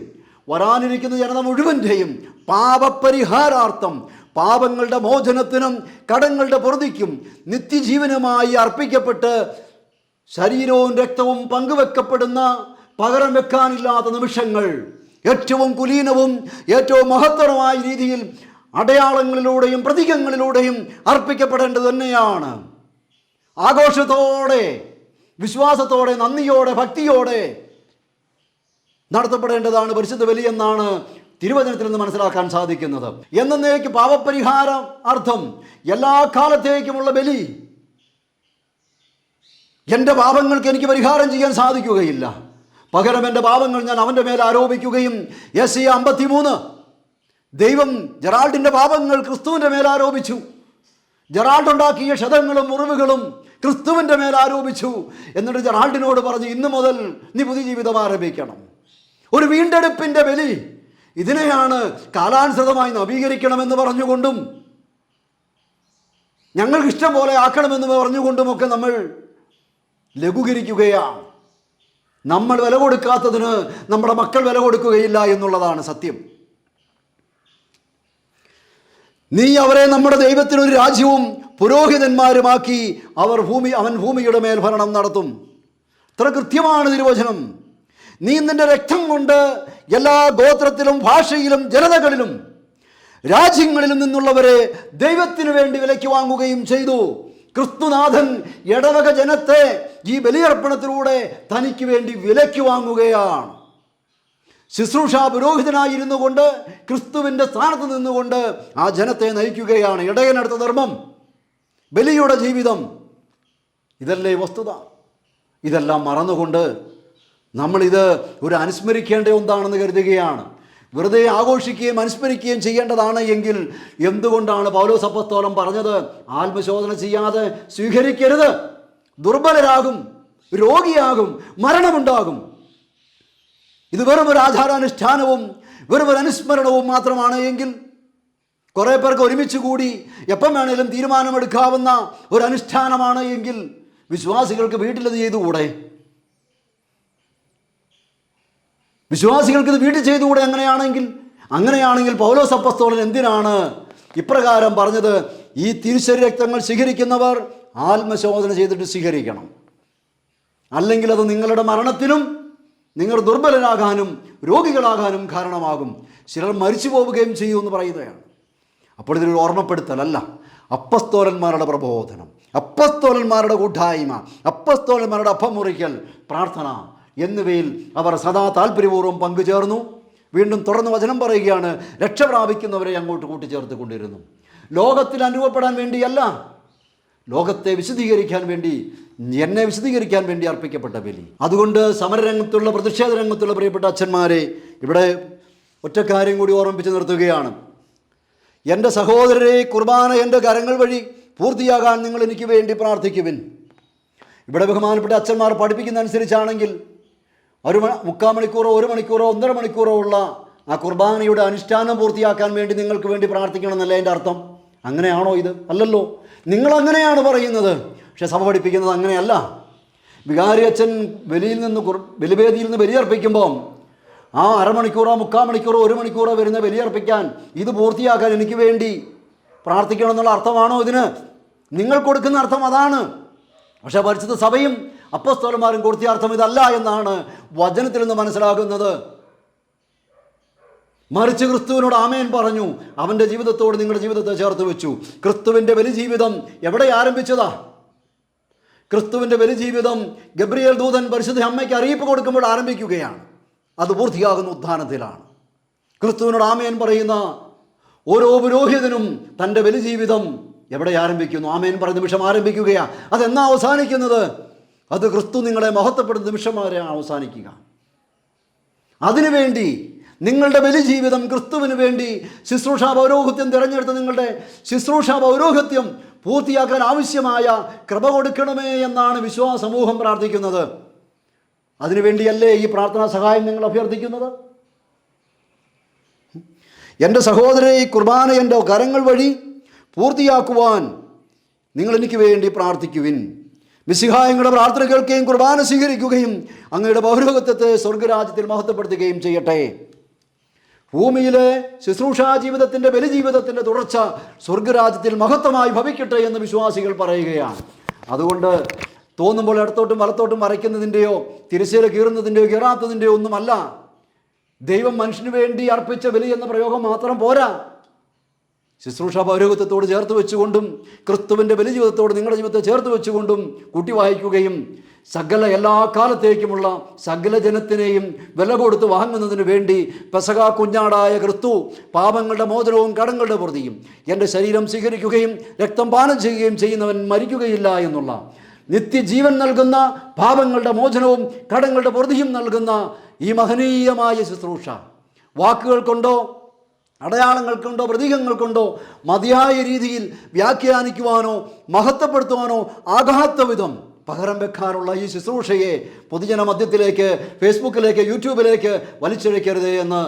വരാനിരിക്കുന്ന ജനത മുഴുവൻ്റെയും പാപപരിഹാരാർത്ഥം, പാപങ്ങളുടെ മോചനത്തിനും കടങ്ങളുടെ പൊറുതിക്കും നിത്യജീവനുമായി അർപ്പിക്കപ്പെട്ട് ശരീരവും രക്തവും പങ്കുവെക്കപ്പെടുന്ന, പകരം വെക്കാനില്ലാത്ത നിമിഷങ്ങൾ ഏറ്റവും കുലീനവും ഏറ്റവും മഹത്തരമായ രീതിയിൽ അടയാളങ്ങളിലൂടെയും പ്രതീകങ്ങളിലൂടെയും അർപ്പിക്കപ്പെടേണ്ടത് തന്നെയാണ്. ആഘോഷത്തോടെ, വിശ്വാസത്തോടെ, നന്ദിയോടെ, ഭക്തിയോടെ നടത്തപ്പെടേണ്ടതാണ് പരിശുദ്ധ ബലി എന്നാണ് തിരുവചനത്തിൽ നിന്ന് മനസ്സിലാക്കാൻ സാധിക്കുന്നത്. എന്നേക്ക് പാപപരിഹാരം അർത്ഥം എല്ലാ കാലത്തേക്കുമുള്ള ബലി. എൻ്റെ പാപങ്ങൾക്ക് എനിക്ക് പരിഹാരം ചെയ്യാൻ സാധിക്കുകയില്ല, പകരം എൻ്റെ പാപങ്ങൾ ഞാൻ അവൻ്റെ മേൽ ആരോപിക്കുകയും, യെശയ്യാ 53 ദൈവം ജെറാൾഡിൻ്റെ പാപങ്ങൾ ക്രിസ്തുവിൻ്റെ മേൽ ആരോപിച്ചു. ജെറാൾഡ് ഉണ്ടാക്കിയ ക്ഷതങ്ങളും മുറിവുകളും ക്രിസ്തുവിൻ്റെ മേൽ ആരോപിച്ചു. എന്നിട്ട് ജെറാൾഡിനോട് പറഞ്ഞു, ഇന്നു മുതൽ നീ പുതിയ ജീവിതം ആരംഭിക്കണം. ഒരു വീണ്ടെടുപ്പിൻ്റെ ബലി. ഇതിനെയാണ് കാലാനുസൃതമായി നവീകരിക്കണമെന്ന് പറഞ്ഞുകൊണ്ടും ഞങ്ങൾക്ക് ഇഷ്ടം പോലെ ആക്കണമെന്ന് പറഞ്ഞുകൊണ്ടുമൊക്കെ നമ്മൾ ലഘൂകരിക്കുകയാണ്. നമ്മൾ വില കൊടുക്കാത്തതിന് നമ്മുടെ മക്കൾ വില കൊടുക്കുകയില്ല എന്നുള്ളതാണ് സത്യം. നീ അവരെ നമ്മുടെ ദൈവത്തിനൊരു രാജ്യവും പുരോഹിതന്മാരുമാക്കി അവൻ ഭൂമിയുടെ മേൽ ഭരണം നടത്തും. ഇത്ര കൃത്യമാണ് തിരുവചനം. നീ നിന്റെ രക്തം കൊണ്ട് എല്ലാ ഗോത്രത്തിലും ഭാഷയിലും ജനതകളിലും രാജ്യങ്ങളിലും നിന്നുള്ളവരെ ദൈവത്തിനു വേണ്ടി വിലയ്ക്ക് വാങ്ങുകയും ചെയ്തു. ക്രിസ്തുനാഥൻ ഇടവക ജനത്തെ ഈ ബലിയർപ്പണത്തിലൂടെ തനിക്ക് വേണ്ടി വിലയ്ക്ക് വാങ്ങുകയാണ്. ശുശ്രൂഷ പുരോഹിതനായിരുന്നു കൊണ്ട്, ക്രിസ്തുവിൻ്റെ സ്ഥാനത്ത് നിന്നുകൊണ്ട് ആ ജനത്തെ നയിക്കുകയാണ്. ഇടയനടുത്ത ധർമ്മം, ബലിയുടെ ജീവിതം, ഇതല്ലേ വസ്തുത. ഇതെല്ലാം മറന്നുകൊണ്ട് നമ്മളിത് ഒരു അനുസ്മരിക്കേണ്ട ഒന്നാണെന്ന് കരുതുകയാണ്. വെറുതെ ആഘോഷിക്കുകയും അനുസ്മരിക്കുകയും ചെയ്യേണ്ടതാണ് എങ്കിൽ എന്തുകൊണ്ടാണ് പൗലോസ് അപ്പോസ്തലൻ പറഞ്ഞത്, ആത്മശോധന ചെയ്യാതെ സ്വീകരിക്കരുത്? ദുർബലരാകും, രോഗിയാകും, മരണമുണ്ടാകും. ഇത് വെറും ഒരു ആചാരാനുഷ്ഠാനവും വെറും ഒരു അനുസ്മരണവും മാത്രമാണ് എങ്കിൽ, കുറേ പേർക്ക് ഒരുമിച്ച് കൂടി എപ്പം വേണേലും തീരുമാനമെടുക്കാവുന്ന ഒരു അനുഷ്ഠാനമാണ് എങ്കിൽ, വിശ്വാസികൾക്ക് വീട്ടിലത് ചെയ്തുകൂടെ? വിശ്വാസികൾക്ക് ഇത് വീട്ടിൽ ചെയ്തുകൂടെ? അങ്ങനെയാണെങ്കിൽ പൗലോസ് അപ്പോസ്തലൻ എന്തിനാണ് ഇപ്രകാരം പറഞ്ഞത്? ഈ തിരുശരീരക്തങ്ങൾ സ്വീകരിക്കുന്നവർ ആത്മശോധന ചെയ്തിട്ട് സ്വീകരിക്കണം, അല്ലെങ്കിൽ അത് നിങ്ങളുടെ മരണത്തിനും നിങ്ങൾ ദുർബലരാകാനും രോഗികളാകാനും കാരണമാകും. ചിലർ മരിച്ചു പോവുകയും ചെയ്യുമെന്ന് പറയുകയാണ്. അപ്പോൾ ഇതൊരു ഓർമ്മപ്പെടുത്തലല്ല, അപ്പസ്തോലന്മാരുടെ പ്രബോധനം, അപ്പസ്തോലന്മാരുടെ കൂട്ടായ്മ, അപ്പസ്തോലന്മാരുടെ അപ്പം മുറിക്കൽ, പ്രാർത്ഥന എന്നിവയിൽ അവർ സദാ താല്പര്യപൂർവ്വം പങ്കുചേർന്നു. വീണ്ടും തുടർന്ന് വചനം പറയുകയാണ്, രക്ഷ പ്രാപിക്കുന്നവരെ അങ്ങോട്ട് കൂട്ടിച്ചേർത്ത് കൊണ്ടിരുന്നു. ലോകത്തിൽ അനുഭവപ്പെടാൻ വേണ്ടിയല്ല, ലോകത്തെ വിശദീകരിക്കാൻ വേണ്ടി, എന്നെ വിശദീകരിക്കാൻ വേണ്ടി അർപ്പിക്കപ്പെട്ട ബലി. അതുകൊണ്ട് സമരരംഗത്തുള്ള, പ്രതിഷേധ രംഗത്തുള്ള പ്രിയപ്പെട്ട അച്ഛന്മാരെ, ഇവിടെ ഒറ്റ കാര്യം കൂടി ഓർമ്മിപ്പിച്ച് നിർത്തുകയാണ്. എൻ്റെ സഹോദരരെ, കുർബാന എൻ്റെ കരങ്ങൾ വഴി പൂർത്തിയാകാൻ നിങ്ങൾ എനിക്ക് വേണ്ടി പ്രാർത്ഥിക്കുവിൻ. ഇവിടെ ബഹുമാനപ്പെട്ട അച്ഛന്മാർ പഠിപ്പിക്കുന്ന അനുസരിച്ചാണെങ്കിൽ 3/4 മണിക്കൂറോ 1 മണിക്കൂറോ 1.5 മണിക്കൂറോ ഉള്ള ആ കുർബാനയുടെ അനുഷ്ഠാനം പൂർത്തിയാക്കാൻ വേണ്ടി നിങ്ങൾക്ക് വേണ്ടി പ്രാർത്ഥിക്കണം എന്നല്ല എൻ്റെ അർത്ഥം. അങ്ങനെയാണോ ഇത്? അല്ലല്ലോ. നിങ്ങളങ്ങനെയാണ് പറയുന്നത്, പക്ഷെ സഭ പഠിപ്പിക്കുന്നത് അങ്ങനെയല്ല. വികാരി അച്ഛൻ ബലിവേദിയിൽ നിന്ന് ബലിയർപ്പിക്കുമ്പം ആ 1/2 മണിക്കൂറോ 3/4 മണിക്കൂറോ 1 മണിക്കൂറോ വരുന്ന ബലിയർപ്പിക്കാൻ, ഇത് പൂർത്തിയാക്കാൻ എനിക്ക് വേണ്ടി പ്രാർത്ഥിക്കണം എന്നുള്ള അർത്ഥമാണോ ഇതിന്? നിങ്ങൾ കൊടുക്കുന്ന അർത്ഥം അതാണ്. പക്ഷേ പരിശുദ്ധ സഭയും അപ്പോസ്തലന്മാരും കൊടുത്ത അർത്ഥം ഇതല്ല എന്നാണ് വചനത്തിൽ നിന്ന് മനസ്സിലാകുന്നത്. മറിച്ച് ക്രിസ്തുവിനോട് ആമേൻ പറഞ്ഞു, അവൻ്റെ ജീവിതത്തോട് നിങ്ങളുടെ ജീവിതത്തെ ചേർത്ത് വെച്ചു. ക്രിസ്തുവിൻ്റെ ബലി ജീവിതം എവിടെ ആരംഭിച്ചതാ? ക്രിസ്തുവിൻ്റെ ബലി ജീവിതം ഗബ്രിയേൽ ദൂതൻ പരിശുദ്ധ അമ്മയ്ക്ക് അറിയിപ്പ് കൊടുക്കുമ്പോൾ ആരംഭിക്കുകയാണ്. അത് പൂർത്തിയാകുന്ന ഉത്ഥാനത്തിലാണ്. ക്രിസ്തുവിനോട് ആമേൻ പറയുന്ന ഓരോ പുരോഹിതനും തൻ്റെ ബലി ജീവിതം എവിടെ ആരംഭിക്കുന്നു? ആമേൻ പറയുന്ന നിമിഷം ആരംഭിക്കുകയാണ്. അതെന്നാ അവസാനിക്കുന്നത്? അത് ക്രിസ്തു നിങ്ങളെ മഹത്വപ്പെടുന്ന നിമിഷം വരെ അവസാനിക്കുക. അതിനുവേണ്ടി നിങ്ങളുടെ ബലിജീവിതം ക്രിസ്തുവിന് വേണ്ടി ശുശ്രൂഷാ പൗരോഹിത്യം തിരഞ്ഞെടുത്ത് നിങ്ങളുടെ ശുശ്രൂഷാ പൗരോഹിത്യം പൂർത്തിയാക്കാൻ ആവശ്യമായ കൃപ കൊടുക്കണമേ എന്നാണ് വിശ്വാസ സമൂഹം പ്രാർത്ഥിക്കുന്നത്. അതിനുവേണ്ടിയല്ലേ ഈ പ്രാർത്ഥനാ സഹായം നിങ്ങൾ അഭ്യർത്ഥിക്കുന്നത്? എൻ്റെ സഹോദരരെ, ഈ കുർബാന എൻ്റെ കരങ്ങൾ വഴി പൂർത്തിയാക്കുവാൻ നിങ്ങൾ എനിക്ക് വേണ്ടി പ്രാർത്ഥിക്കുവിൻ. മിശിഹായുടെ പ്രാർത്ഥന കേൾക്കുകയും കുർബാന സ്വീകരിക്കുകയും അങ്ങയുടെ പൗരോഹിത്യത്തെ സ്വർഗരാജ്യത്തിൽ മഹത്വപ്പെടുത്തുകയും ചെയ്യട്ടെ. ഭൂമിയിലെ ശുശ്രൂഷാ ജീവിതത്തിൻ്റെ ബലിജീവിതത്തിൻ്റെ തുടർച്ച സ്വർഗരാജ്യത്തിൽ മഹത്വമായി ഭവിക്കട്ടെ എന്ന് വിശ്വാസികൾ പറയുകയാണ്. അതുകൊണ്ട് തോന്നുമ്പോൾ ഇടത്തോട്ടും വലത്തോട്ടും മറയ്ക്കുന്നതിൻ്റെയോ തിരശ്ശീല കീറുന്നതിൻ്റെയോ കീറാത്തതിൻ്റെയോ ഒന്നുമല്ല. ദൈവം മനുഷ്യന് വേണ്ടി അർപ്പിച്ച ബലി എന്ന പ്രയോഗം മാത്രം പോരാ. ശുശ്രൂഷ പൗരോഹിത്യത്തോട് ചേർത്ത് വെച്ചുകൊണ്ടും ക്രിസ്തുവിൻ്റെ ബലിജീവിതത്തോട് നിങ്ങളുടെ ജീവിതത്തെ ചേർത്ത് വെച്ചുകൊണ്ടും കൂട്ടി വായിക്കുകയും എല്ലാ കാലത്തേക്കുമുള്ള സകല ജനത്തിനെയും വില കൊടുത്ത് വാങ്ങുന്നതിന് വേണ്ടി പെസഹ കുഞ്ഞാടായ ക്രിസ്തു പാപങ്ങളുടെ മോചനവും കടങ്ങളുടെ പൊറുതിയും എൻ്റെ ശരീരം സ്വീകരിക്കുകയും രക്തം പാനം ചെയ്യുകയും ചെയ്യുന്നവൻ മരിക്കുകയില്ല എന്നുള്ള നിത്യജീവൻ നൽകുന്ന, പാപങ്ങളുടെ മോചനവും കടങ്ങളുടെ പൊറുതിയും നൽകുന്ന ഈ മഹനീയമായ ശുശ്രൂഷ വാക്കുകൾ കൊണ്ടോ അടയാളങ്ങൾ കൊണ്ടോ പ്രതീകങ്ങൾ കൊണ്ടോ മതിയായ രീതിയിൽ വ്യാഖ്യാനിക്കുവാനോ മഹത്വപ്പെടുത്തുവാനോ ആകാത്ത വിധം പകരം വെക്കാനുള്ള ഈ ശുശ്രൂഷയെ പൊതുജന മധ്യത്തിലേക്ക്, ഫേസ്ബുക്കിലേക്ക്, യൂട്യൂബിലേക്ക് വലിച്ചിഴക്കരുതേ എന്ന്